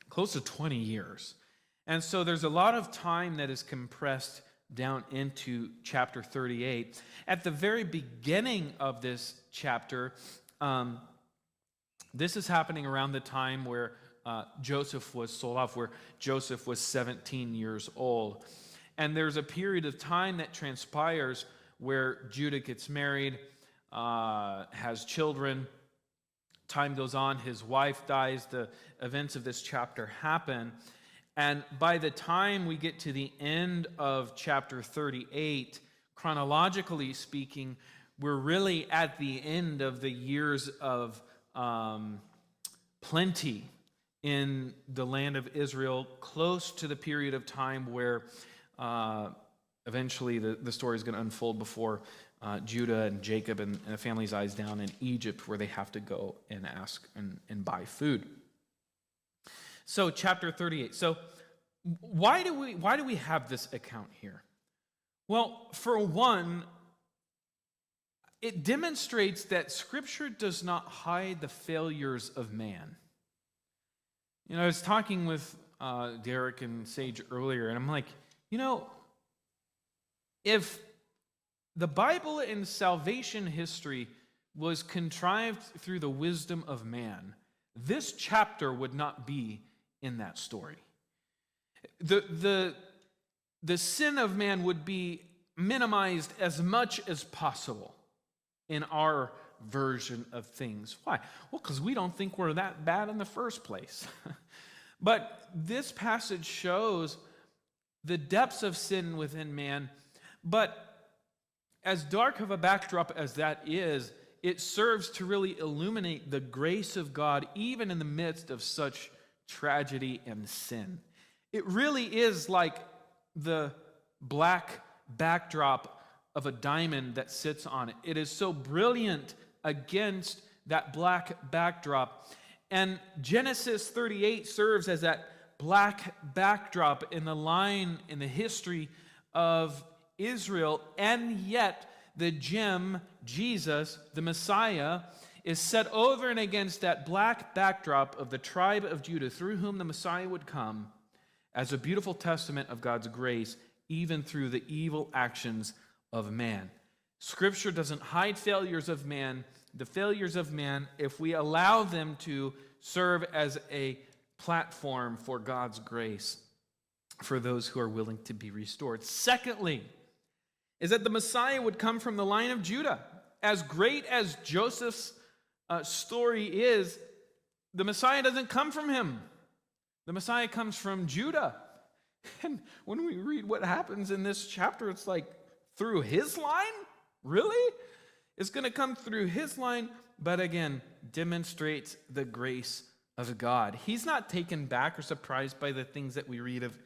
close to 20 years. And so there's a lot of time that is compressed down into chapter 38. At the very beginning of this chapter, this is happening around the time where Joseph was sold off, where Joseph was 17 years old. And there's a period of time that transpires where Judah gets married, has children. Time goes on, his wife dies, the events of this chapter happen. And by the time we get to the end of chapter 38, chronologically speaking, we're really at the end of the years of plenty in the land of Israel, close to the period of time where eventually the story is going to unfold before Judah and Jacob and the family's eyes down in Egypt, where they have to go and ask and buy food. So chapter 38. So why do we have this account here? Well, for one, it demonstrates that Scripture does not hide the failures of man. I was talking with Derek and Sage earlier, and I'm like, if the Bible and salvation history was contrived through the wisdom of man, this chapter would not be in that story. The sin of man would be minimized as much as possible in our version of things. Why? Well, because we don't think we're that bad in the first place. But this passage shows the depths of sin within man. But as dark of a backdrop as that is, it serves to really illuminate the grace of God even in the midst of such tragedy and sin. It really is like the black backdrop of a diamond that sits on it. It is so brilliant against that black backdrop. And Genesis 38 serves as that black backdrop in the line in the history of Israel, and yet the gem, Jesus, the Messiah, is set over and against that black backdrop of the tribe of Judah, through whom the Messiah would come, as a beautiful testament of God's grace, even through the evil actions of man. Scripture doesn't hide failures of man. The failures of man, if we allow them to serve as a platform for God's grace for those who are willing to be restored. Secondly, is that the Messiah would come from the line of Judah. As great as Joseph's story is, the Messiah doesn't come from him. The Messiah comes from Judah. And when we read what happens in this chapter, it's like, through his line? Really? It's going to come through his line, but again, demonstrates the grace of God. He's not taken back or surprised by the things that we read of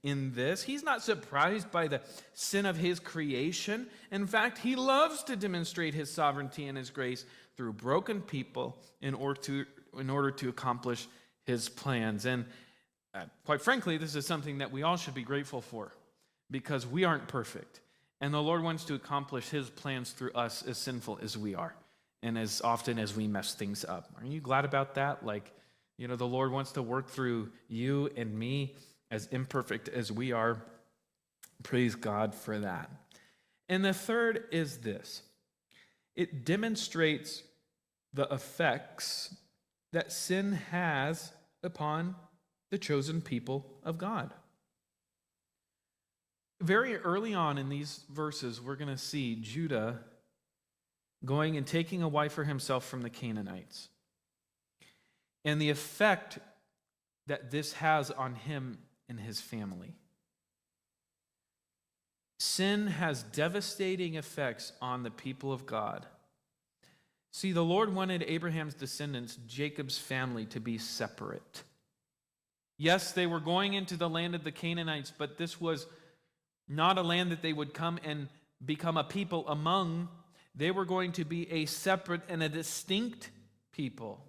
in this. He's not surprised by the sin of his creation. In fact, he loves to demonstrate his sovereignty and his grace through broken people in order to accomplish his plans. And quite frankly, this is something that we all should be grateful for, because we aren't perfect. And the Lord wants to accomplish his plans through us, as sinful as we are, and as often as we mess things up. Are you glad about that? The Lord wants to work through you and me, as imperfect as we are. Praise God for that. And the third is this. It demonstrates the effects that sin has upon the chosen people of God. Very early on in these verses, we're going to see Judah going and taking a wife for himself from the Canaanites, and the effect that this has on him and his family. Sin has devastating effects on the people of God. See, the Lord wanted Abraham's descendants, Jacob's family, to be separate. Yes, they were going into the land of the Canaanites, but this was not a land that they would come and become a people among. They were going to be a separate and a distinct people.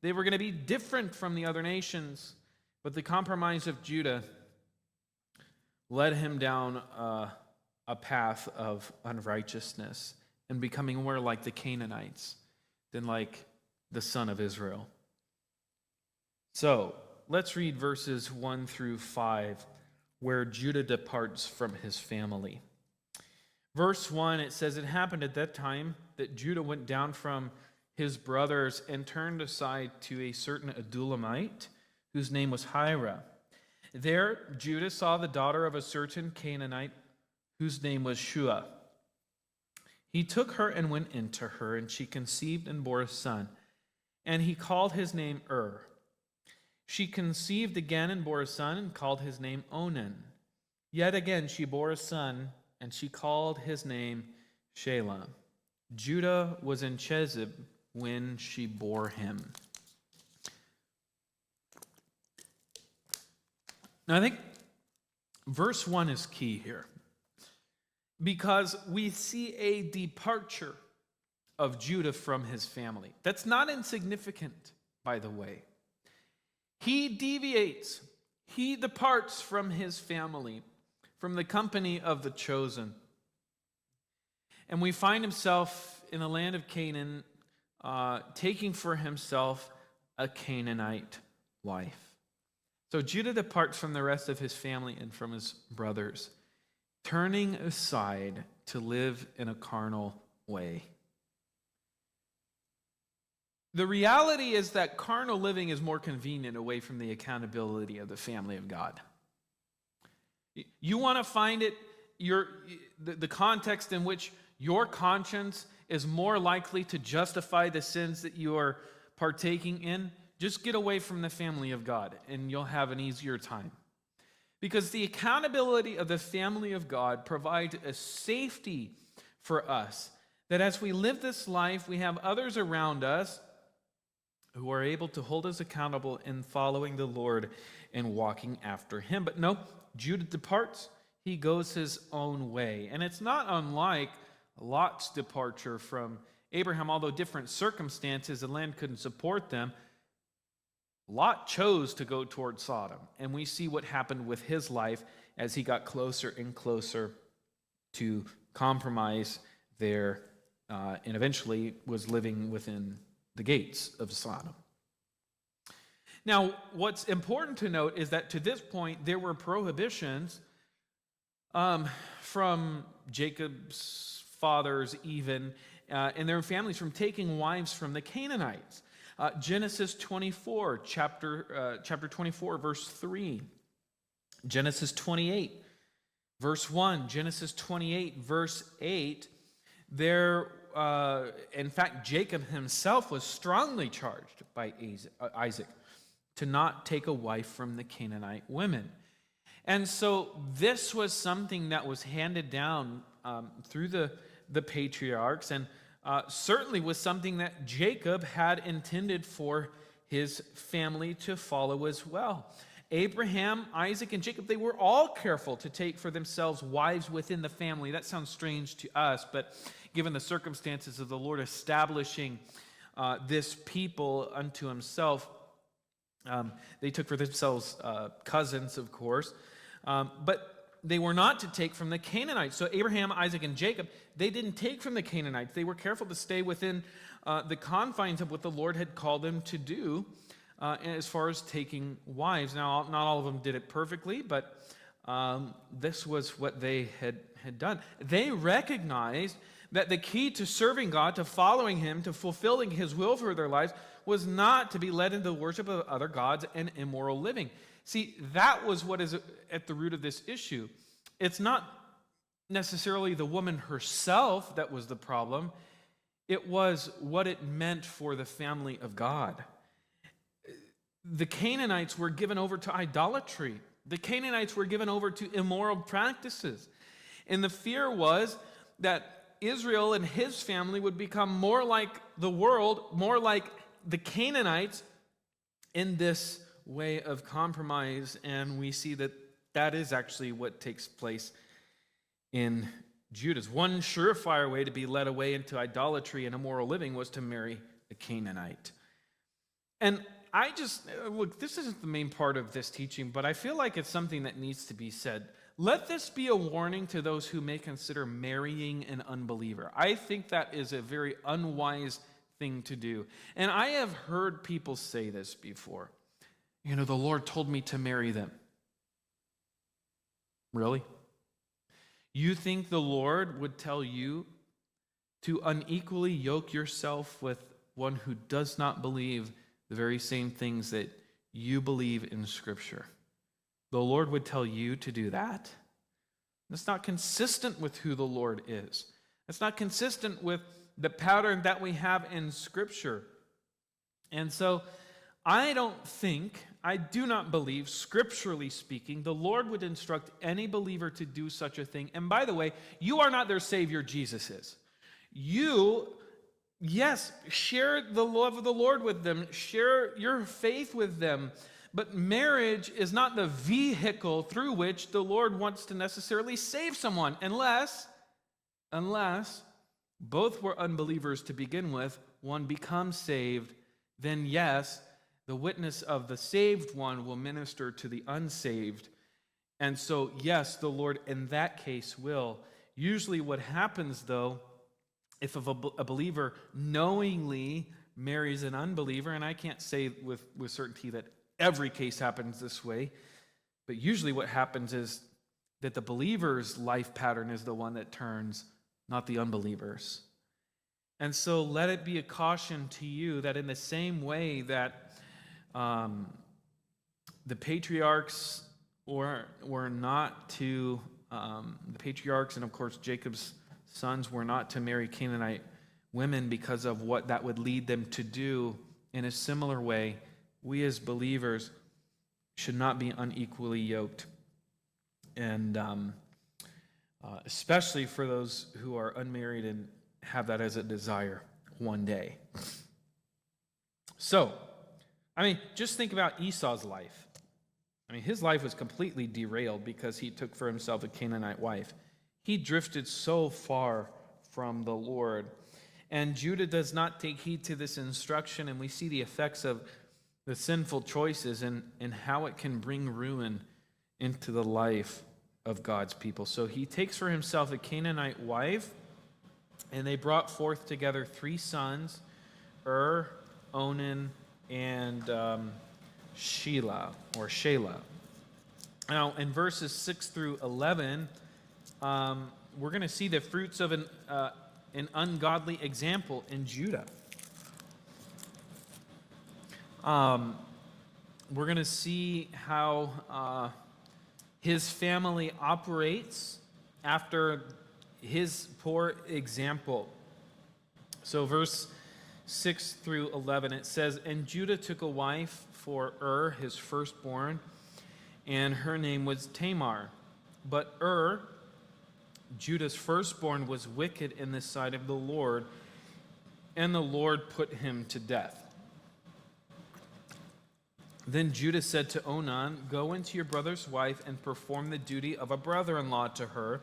They were going to be different from the other nations. But the compromise of Judah led him down a path of unrighteousness and becoming more like the Canaanites than like the son of Israel. So, let's read verses 1 through 5, where Judah departs from his family. Verse 1, it says, "It happened at that time that Judah went down from his brothers and turned aside to a certain Adullamite, whose name was Hira. There Judah saw the daughter of a certain Canaanite, whose name was Shua. He took her and went into her, and she conceived and bore a son, and he called his name She conceived again and bore a son, and called his name Onan. Yet again she bore a son, and she called his name Shelah. Judah was in Chezib when she bore him." Now I think verse 1 is key here. because we see a departure of Judah from his family. That's not insignificant, by the way. He deviates, he departs from his family, from the company of the chosen. And we find himself in the land of Canaan, taking for himself a Canaanite wife. So Judah departs from the rest of his family and from his brothers, turning aside to live in a carnal way. The reality is that carnal living is more convenient away from the accountability of the family of God. You want to find it, the context in which your conscience is more likely to justify the sins that you are partaking in, just get away from the family of God and you'll have an easier time. Because the accountability of the family of God provides a safety for us, that as we live this life, we have others around us who are able to hold us accountable in following the Lord and walking after him. But no, Judah departs, he goes his own way. And it's not unlike Lot's departure from Abraham, although different circumstances, the land couldn't support them. Lot chose to go toward Sodom, and we see what happened with his life as he got closer and closer to compromise there, and eventually was living within the gates of Sodom. Now, what's important to note is that to this point, there were prohibitions from Jacob's fathers even, and their families from taking wives from the Canaanites. Genesis 24, chapter 24, verse 3. Genesis 28, verse 1. Genesis 28, verse 8. There, in fact, Jacob himself was strongly charged by Isaac to not take a wife from the Canaanite women. And so this was something that was handed down through the patriarchs, and certainly was something that Jacob had intended for his family to follow as well. Abraham, Isaac, and Jacob, they were all careful to take for themselves wives within the family. That sounds strange to us, but given the circumstances of the Lord establishing this people unto himself, they took for themselves cousins, of course, but they were not to take from the Canaanites. So Abraham, Isaac, and Jacob, they didn't take from the Canaanites. They were careful to stay within the confines of what the Lord had called them to do as far as taking wives. Now, not all of them did it perfectly, but this was what they had done. They recognized that the key to serving God, to following him, to fulfilling his will for their lives, was not to be led into the worship of other gods and immoral living. See, that was what is at the root of this issue. It's not necessarily the woman herself that was the problem. It was what it meant for the family of God. The Canaanites were given over to idolatry. The Canaanites were given over to immoral practices. And the fear was that Israel and his family would become more like the world, more like the Canaanites in this way of compromise, and we see that that is actually what takes place in Judah's. One surefire way to be led away into idolatry and immoral living was to marry a Canaanite. And look, this isn't the main part of this teaching, but I feel like it's something that needs to be said. Let this be a warning to those who may consider marrying an unbeliever. I think that is a very unwise thing to do. And I have heard people say this before. You know, the Lord told me to marry them. Really? You think the Lord would tell you to unequally yoke yourself with one who does not believe the very same things that you believe in Scripture? The Lord would tell you to do that? That's not consistent with who the Lord is. That's not consistent with the pattern that we have in Scripture. And so I do not believe, scripturally speaking, the Lord would instruct any believer to do such a thing. And by the way, you are not their Savior, Jesus is. You, yes, share the love of the Lord with them, share your faith with them, but marriage is not the vehicle through which the Lord wants to necessarily save someone, unless unless both were unbelievers to begin with, one becomes saved, then yes, the witness of the saved one will minister to the unsaved. And so, yes, the Lord in that case will. Usually what happens, though, if a believer knowingly marries an unbeliever, and I can't say with certainty that every case happens this way, but usually what happens is that the believer's life pattern is the one that turns, not the unbeliever's. And so let it be a caution to you that in the same way that the patriarchs were not to, the patriarchs and of course Jacob's sons were not to marry Canaanite women because of what that would lead them to do. In a similar way, we as believers should not be unequally yoked. And especially for those who are unmarried and have that as a desire one day. So, just think about Esau's life. His life was completely derailed because he took for himself a Canaanite wife. He drifted so far from the Lord. And Judah does not take heed to this instruction, and we see the effects of the sinful choices and how it can bring ruin into the life of God's people. So he takes for himself a Canaanite wife, and they brought forth together 3 sons, Onan, and Shelah. Now, in verses 6 through 11, we're going to see the fruits of an ungodly example in Judah. We're going to see how his family operates after his poor example. So verse 6 through 11, it says, "And Judah took a wife for his firstborn, and her name was Tamar. But Judah's firstborn, was wicked in the sight of the Lord, and the Lord put him to death. Then Judah said to Onan, 'Go into your brother's wife and perform the duty of a brother-in-law to her,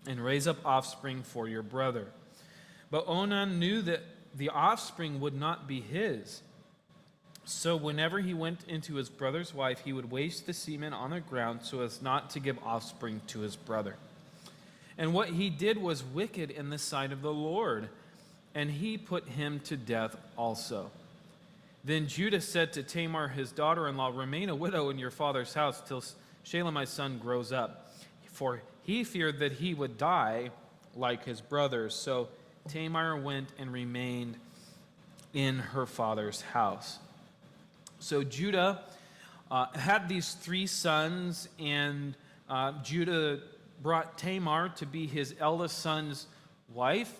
and raise up offspring for your brother.' But Onan knew that the offspring would not be his. So whenever he went into his brother's wife, he would waste the semen on the ground so as not to give offspring to his brother. And what he did was wicked in the sight of the Lord, and he put him to death also. Then Judah said to Tamar, his daughter-in-law, 'Remain a widow in your father's house till Shelah my son grows up.' For he feared that he would die like his brothers. So Tamar went and remained in her father's house." So Judah had these 3 sons, and Judah brought Tamar to be his eldest son's wife.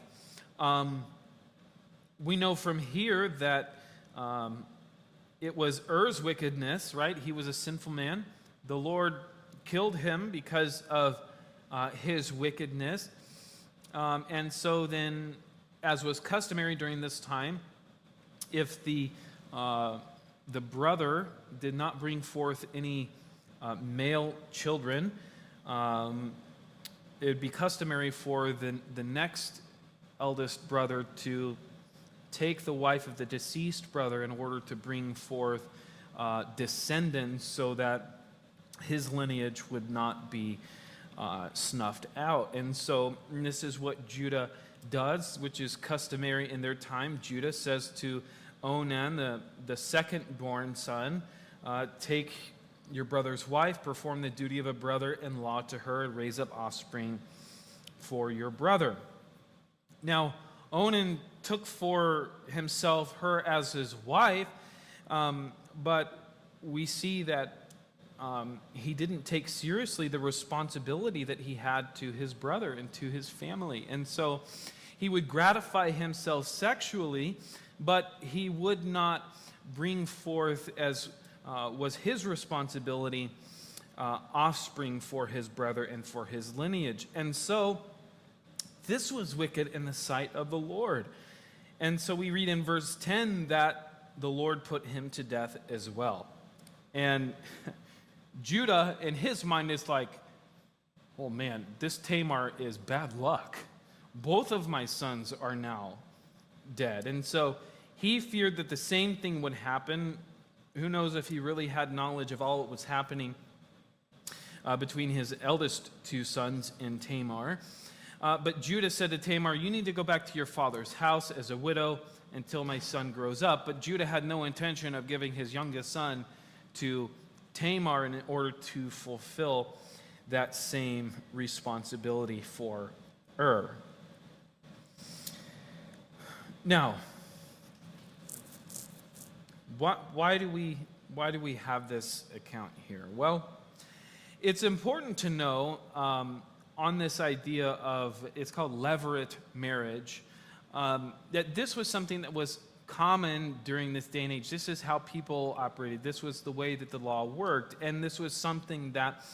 We know from here that it was Er's wickedness, right? He was a sinful man. The Lord killed him because of his wickedness. And so then, as was customary during this time, if the brother did not bring forth any male children, it would be customary for the next eldest brother to take the wife of the deceased brother in order to bring forth descendants so that his lineage would not be snuffed out. And so this is what Judah does, which is customary in their time. Judah says to Onan, the second-born son, "Take your brother's wife, perform the duty of a brother-in-law to her, and raise up offspring for your brother." Now, Onan took for himself her as his wife, but we see that he didn't take seriously the responsibility that he had to his brother and to his family. And so he would gratify himself sexually, but he would not bring forth, as was his responsibility, offspring for his brother and for his lineage. And so this was wicked in the sight of the Lord. And so we read in verse 10 that the Lord put him to death as well. And Judah, in his mind, is like, oh man, this Tamar is bad luck. Both of my sons are now dead. And so he feared that the same thing would happen. Who knows if he really had knowledge of all that was happening between his eldest two sons and Tamar. But Judah said to Tamar, you need to go back to your father's house as a widow until my son grows up. But Judah had no intention of giving his youngest son to Tamar in order to fulfill that same responsibility for Now, why do we have this account here? Well, it's important to know on this idea of, it's called levirate marriage, that this was something that was common during this day and age. This is how people operated. This was the way that the law worked, and this was something that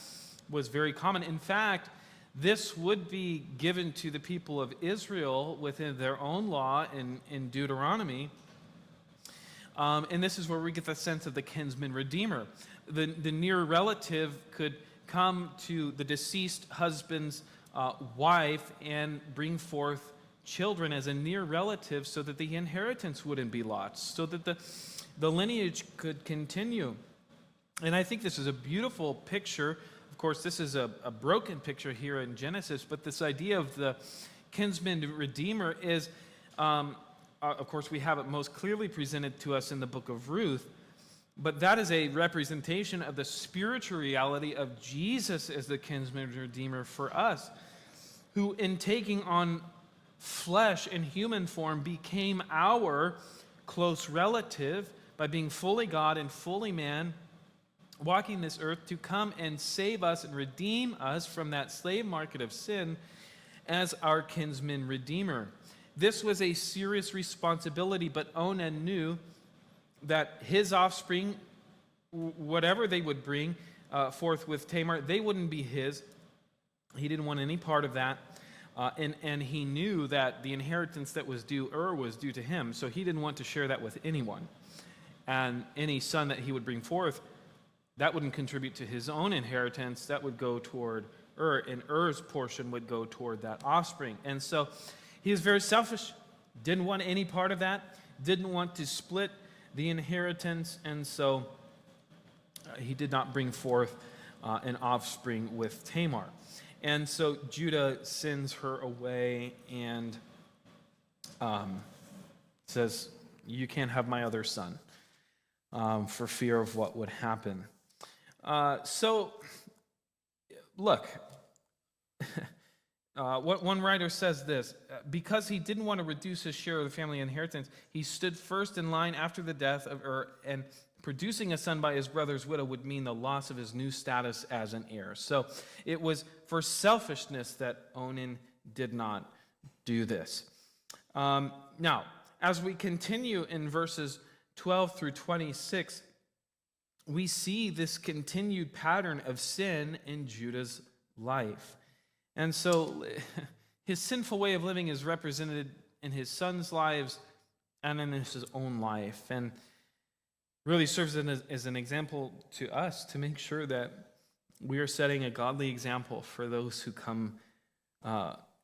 was very common. In fact, this would be given to the people of Israel within their own law in Deuteronomy. And this is where we get the sense of the kinsman redeemer. The near relative could come to the deceased husband's wife and bring forth children as a near relative so that the inheritance wouldn't be lost, so that the lineage could continue. And I think this is a beautiful picture. Of course, this is a broken picture here in Genesis, but this idea of the kinsman redeemer is, of course, we have it most clearly presented to us in the book of Ruth, but that is a representation of the spiritual reality of Jesus as the kinsman redeemer for us, who in taking on flesh in human form became our close relative by being fully God and fully man, walking this earth to come and save us and redeem us from that slave market of sin as our kinsman redeemer. This was a serious responsibility, but Onan knew that his offspring, whatever they would bring forth with Tamar, they wouldn't be his. He didn't want any part of that. And he knew that the inheritance that was due was due to him, so he didn't want to share that with anyone. And any son that he would bring forth, that wouldn't contribute to his own inheritance. That would go toward and Er's portion would go toward that offspring. And so he was very selfish, didn't want any part of that, didn't want to split the inheritance, and so he did not bring forth an offspring with Tamar. And so Judah sends her away and says, you can't have my other son, for fear of what would happen. So, look, one writer says this, because he didn't want to reduce his share of the family inheritance, he stood first in line after the death of and producing a son by his brother's widow would mean the loss of his new status as an heir. So it was for selfishness that Onan did not do this. Now, as we continue in verses 12 through 26, we see this continued pattern of sin in Judah's life. And so his sinful way of living is represented in his sons' lives and in his own life, and really serves as an example to us to make sure that we are setting a godly example for those who come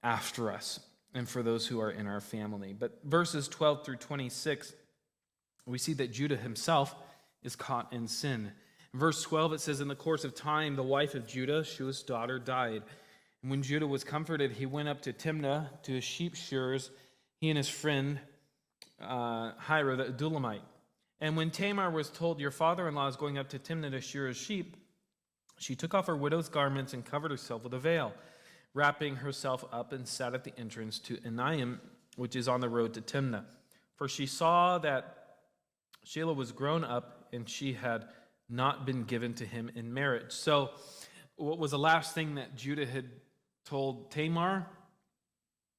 after us and for those who are in our family. But verses 12 through 26, we see that Judah himself is caught in sin. In verse 12, it says, in the course of time, the wife of Judah, Shua's daughter, died. And when Judah was comforted, he went up to Timnah to his sheep shearers, he and his friend Hira the Adullamite. And when Tamar was told, your father-in-law is going up to Timnah to shear his sheep, she took off her widow's garments and covered herself with a veil, wrapping herself up and sat at the entrance to Enaim, which is on the road to Timnah. For she saw that Shelah was grown up and she had not been given to him in marriage. So what was the last thing that Judah had told Tamar?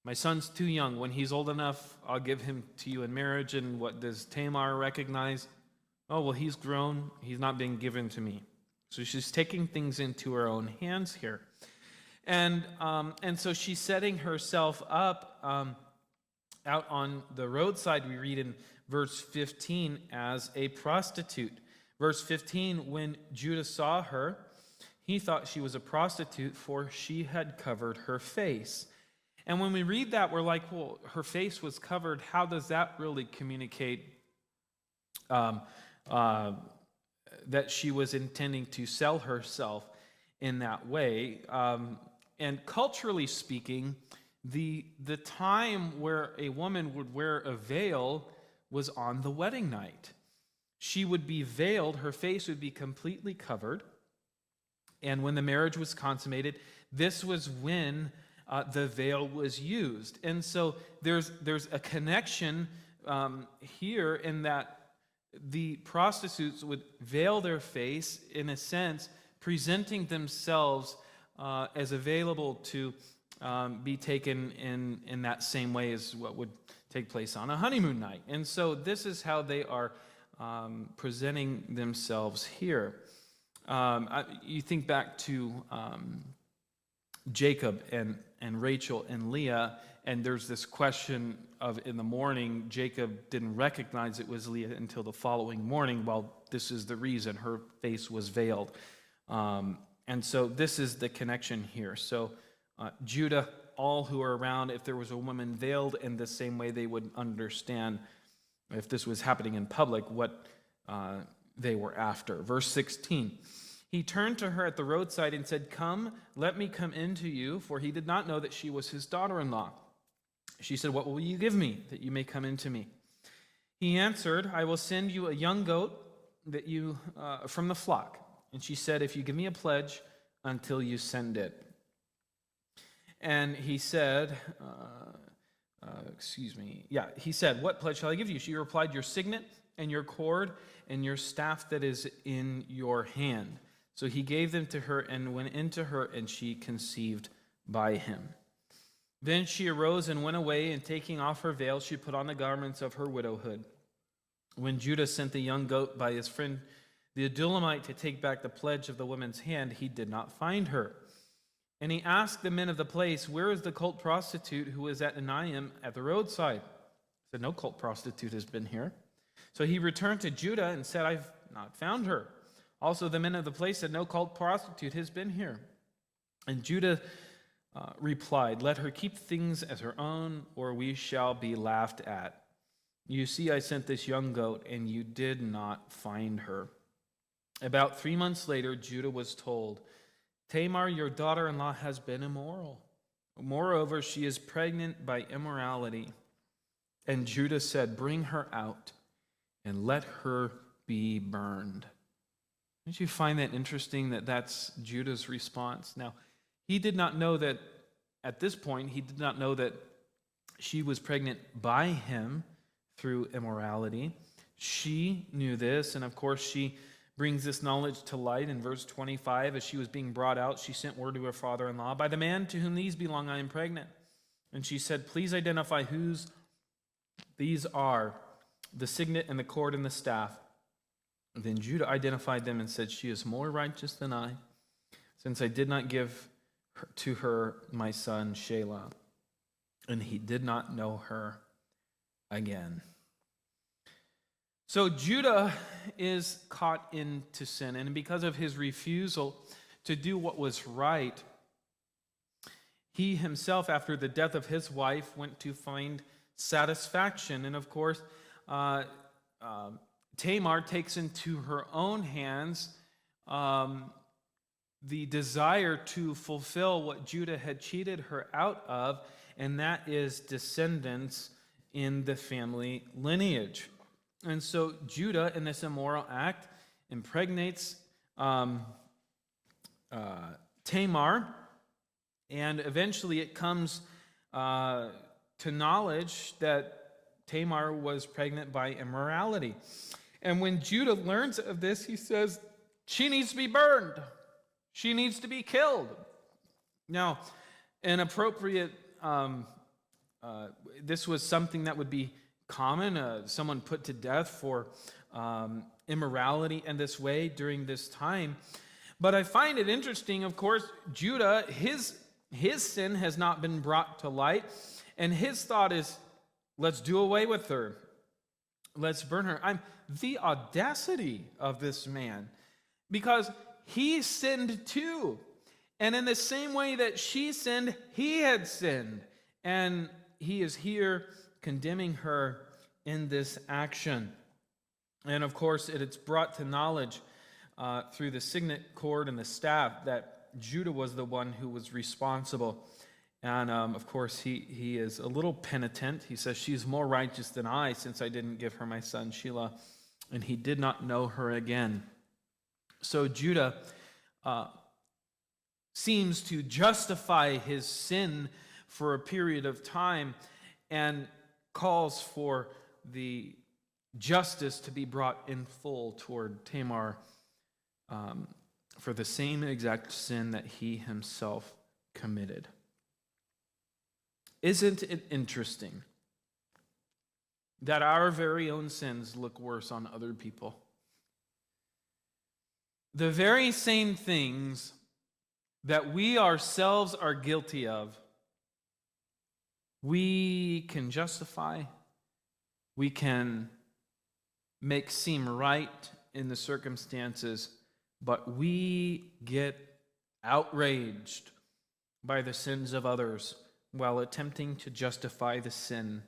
My son's too young. When he's old enough, I'll give him to you in marriage. And what does Tamar recognize? Oh, well, he's grown. He's not being given to me. So she's taking things into her own hands here. And so she's setting herself up out on the roadside, we read in verse 15, as a prostitute. Verse 15, when Judah saw her, he thought she was a prostitute, for she had covered her face. And when we read that, we're like, well, her face was covered. How does that really communicate that she was intending to sell herself in that way? And culturally speaking, the time where a woman would wear a veil was on the wedding night. She would be veiled, her face would be completely covered. And when the marriage was consummated, this was when the veil was used. And so there's a connection here in that the prostitutes would veil their face, in a sense, presenting themselves as available to be taken in that same way as what would take place on a honeymoon night. And so this is how they are presenting themselves here. You think back to Jacob and Rachel and Leah, and there's this question of, in the morning, Jacob didn't recognize it was Leah until the following morning. Well, this is the reason. Her face was veiled. And so this is the connection here. So Judah, all who are around, if there was a woman veiled in the same way, they would understand, if this was happening in public, what they were after. Verse 16, he turned to her at the roadside and said, "Come, let me come in to you," for he did not know that she was his daughter-in-law. She said, "What will you give me that you may come in to me?" He answered, "I will send you a young goat that you from the flock." And she said, "If you give me a pledge until you send it." And he said, he said, "What pledge shall I give you?" She replied, "Your signet and your cord and your staff that is in your hand." So he gave them to her and went into her, and she conceived by him. Then she arose and went away, and taking off her veil, she put on the garments of her widowhood. When Judah sent the young goat by his friend the Adullamite to take back the pledge of the woman's hand, he did not find her. And he asked the men of the place, "Where is the cult prostitute who was at Enaim at the roadside?" He said, "No cult prostitute has been here." So he returned to Judah and said, "I've not found her." Also the men of the place said, "No cult prostitute has been here." And Judah replied, "Let her keep things as her own, or we shall be laughed at. You see, I sent this young goat, and you did not find her." About 3 months later, Judah was told, "Tamar, your daughter-in-law, has been immoral. Moreover, she is pregnant by immorality." And Judah said, "Bring her out and let her be burned." Don't you find that interesting that that's Judah's response? Now, he did not know that, at this point, he did not know that she was pregnant by him through immorality. She knew this, and of course, she brings this knowledge to light in verse 25. As she was being brought out, she sent word to her father-in-law, "By the man to whom these belong, I am pregnant." And she said, "Please identify whose these are, the signet and the cord and the staff." And then Judah identified them and said, "She is more righteous than I, since I did not give to her my son Shelah." And he did not know her again. So Judah is caught into sin, and because of his refusal to do what was right, he himself, after the death of his wife, went to find satisfaction. And of course, Tamar takes into her own hands the desire to fulfill what Judah had cheated her out of, and that is descendants in the family lineage. And so Judah, in this immoral act, impregnates Tamar, and eventually it comes to knowledge that Tamar was pregnant by immorality. And when Judah learns of this, he says, "She needs to be burned. She needs to be killed." Now, an appropriate, this was something that would be common, someone put to death for immorality in this way during this time. But I find it interesting, of course, Judah, his sin has not been brought to light, and his thought is, let's do away with her. Let's burn her. The audacity of this man, because he sinned too. And in the same way that she sinned, he had sinned. And he is here condemning her in this action. And of course, it's brought to knowledge through the signet cord and the staff that Judah was the one who was responsible. And of course, he is a little penitent. He says, she's more righteous than I, since I didn't give her my son Shelah. And he did not know her again. So Judah seems to justify his sin for a period of time and calls for the justice to be brought in full toward Tamar for the same exact sin that he himself committed. Isn't it interesting that our very own sins look worse on other people? The very same things that we ourselves are guilty of, we can justify, we can make seem right in the circumstances, but we get outraged by the sins of others while attempting to justify the sin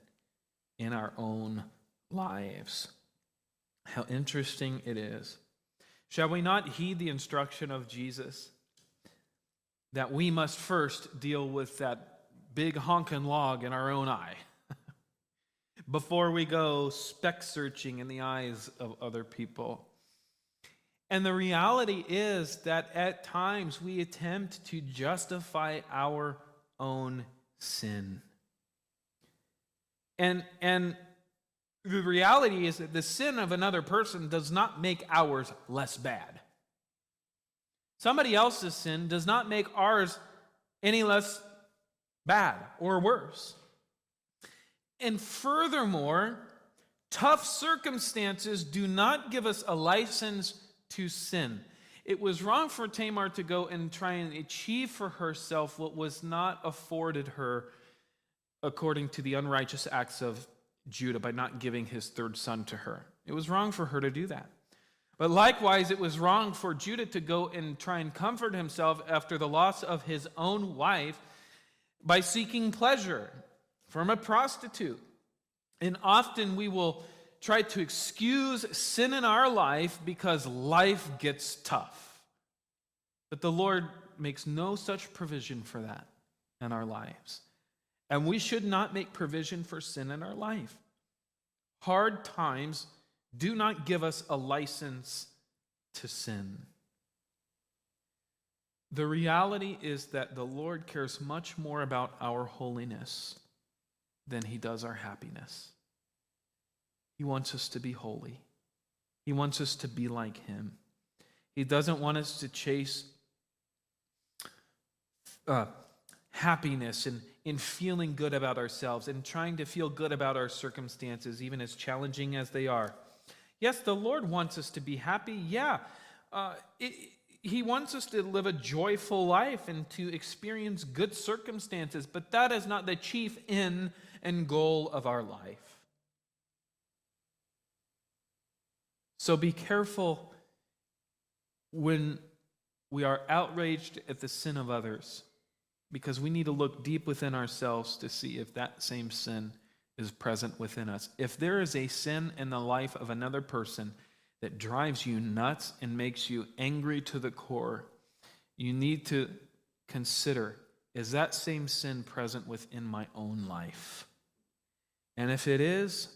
in our own lives. How interesting it is. Shall we not heed the instruction of Jesus that we must first deal with that big honking log in our own eye before we go speck searching in the eyes of other people? And the reality is that at times we attempt to justify our own sin. And the reality is that the sin of another person does not make ours less bad. Somebody else's sin does not make ours any less bad or worse. And furthermore, tough circumstances do not give us a license to sin. It was wrong for Tamar to go and try and achieve for herself what was not afforded her according to the unrighteous acts of Judah by not giving his third son to her. It was wrong for her to do that. But likewise, it was wrong for Judah to go and try and comfort himself after the loss of his own wife by seeking pleasure from a prostitute. And often we will try to excuse sin in our life because life gets tough. But the Lord makes no such provision for that in our lives. And we should not make provision for sin in our life. Hard times do not give us a license to sin. The reality is that the Lord cares much more about our holiness than he does our happiness. He wants us to be holy. He wants us to be like him. He doesn't want us to chase happiness and in feeling good about ourselves and trying to feel good about our circumstances, even as challenging as they are. Yes, the Lord wants us to be happy. Yeah, he wants us to live a joyful life and to experience good circumstances, but that is not the chief end and goal of our life. So be careful when we are outraged at the sin of others, because we need to look deep within ourselves to see if that same sin is present within us. If there is a sin in the life of another person that drives you nuts and makes you angry to the core, you need to consider, is that same sin present within my own life? And if it is,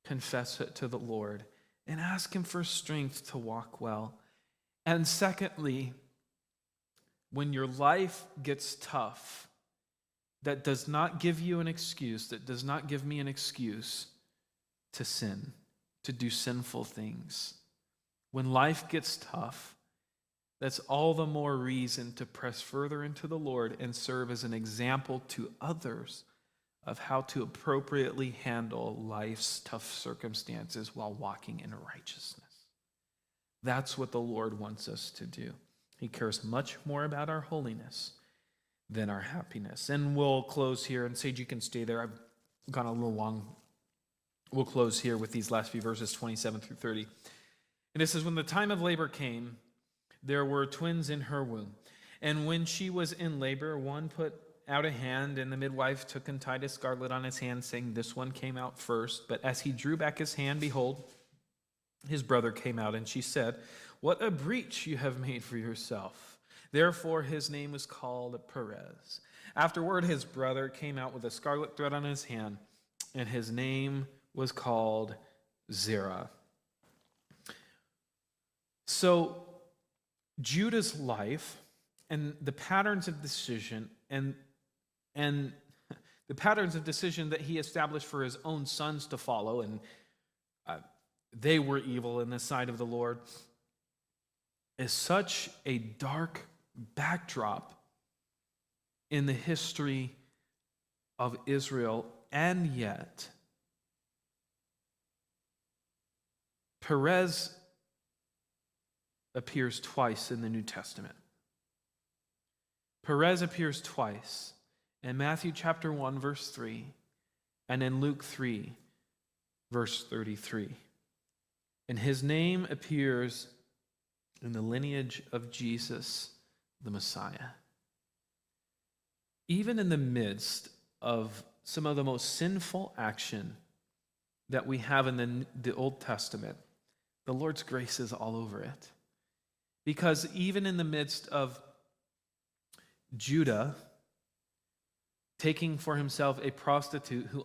confess it to the Lord and ask him for strength to walk well. And secondly, when your life gets tough, that does not give you an excuse, that does not give me an excuse to sin, to do sinful things. When life gets tough, that's all the more reason to press further into the Lord and serve as an example to others of how to appropriately handle life's tough circumstances while walking in righteousness. That's what the Lord wants us to do. He cares much more about our holiness than our happiness. And we'll close here, and Sage, you can stay there. I've gone a little long. We'll close here with these last few verses, 27 through 30. And it says, when the time of labor came, there were twins in her womb. And when she was in labor, one put out a hand, and the midwife took and tied a scarlet on his hand, saying, "This one came out first." But as he drew back his hand, behold, his brother came out, and she said, "What a breach you have made for yourself." Therefore his name was called Perez. Afterward his brother came out with a scarlet thread on his hand, and his name was called Zerah. So Judah's life and the patterns of decision and the patterns of decision that he established for his own sons to follow, and they were evil in the sight of the Lord, is such a dark backdrop in the history of Israel. And yet, Perez appears twice in the New Testament. Perez appears twice in Matthew chapter 1, verse 3, and in Luke 3, verse 33. And his name appears in the lineage of Jesus, the Messiah. Even in the midst of some of the most sinful action that we have in the Old Testament, the Lord's grace is all over it. Because even in the midst of Judah taking for himself a prostitute who,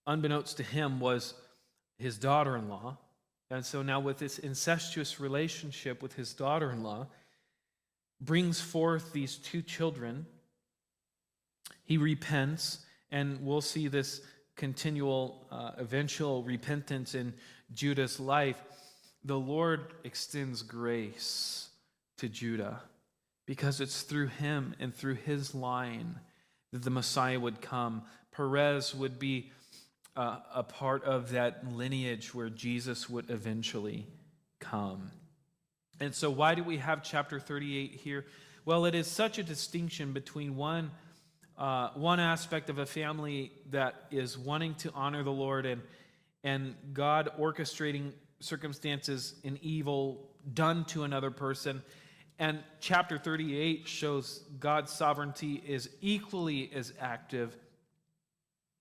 unbeknownst to him, was his daughter-in-law, and so now with this incestuous relationship with his daughter-in-law, brings forth these two children. He repents, and we'll see this continual, eventual repentance in Judah's life. The Lord extends grace to Judah because it's through him and through his line that the Messiah would come. Perez would be a part of that lineage where Jesus would eventually come. And so why do we have chapter 38 here? Well, it is such a distinction between one aspect of a family that is wanting to honor the Lord and God orchestrating circumstances in evil done to another person. And chapter 38 shows God's sovereignty is equally as active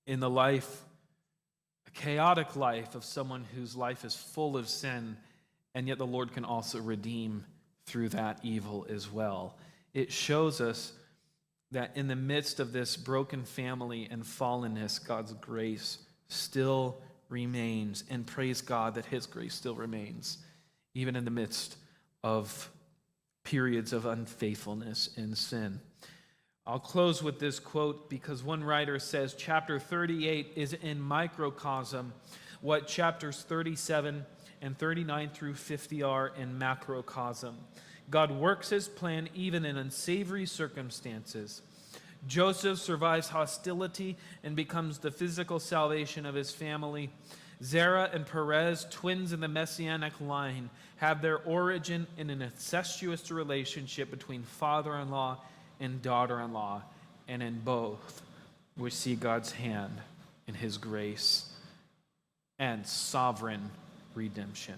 in the life, a chaotic life of someone whose life is full of sin, and yet the Lord can also redeem through that evil as well. It shows us that in the midst of this broken family and fallenness, God's grace still remains, and praise God that his grace still remains, even in the midst of periods of unfaithfulness and sin. I'll close with this quote because one writer says chapter 38 is in microcosm what chapters 37 and 39 through 50 are in macrocosm. God works his plan even in unsavory circumstances. Joseph survives hostility and becomes the physical salvation of his family. Zerah and Perez, twins in the Messianic line, have their origin in an incestuous relationship between father-in-law and daughter-in-law, and in both we see God's hand in his grace and sovereign redemption.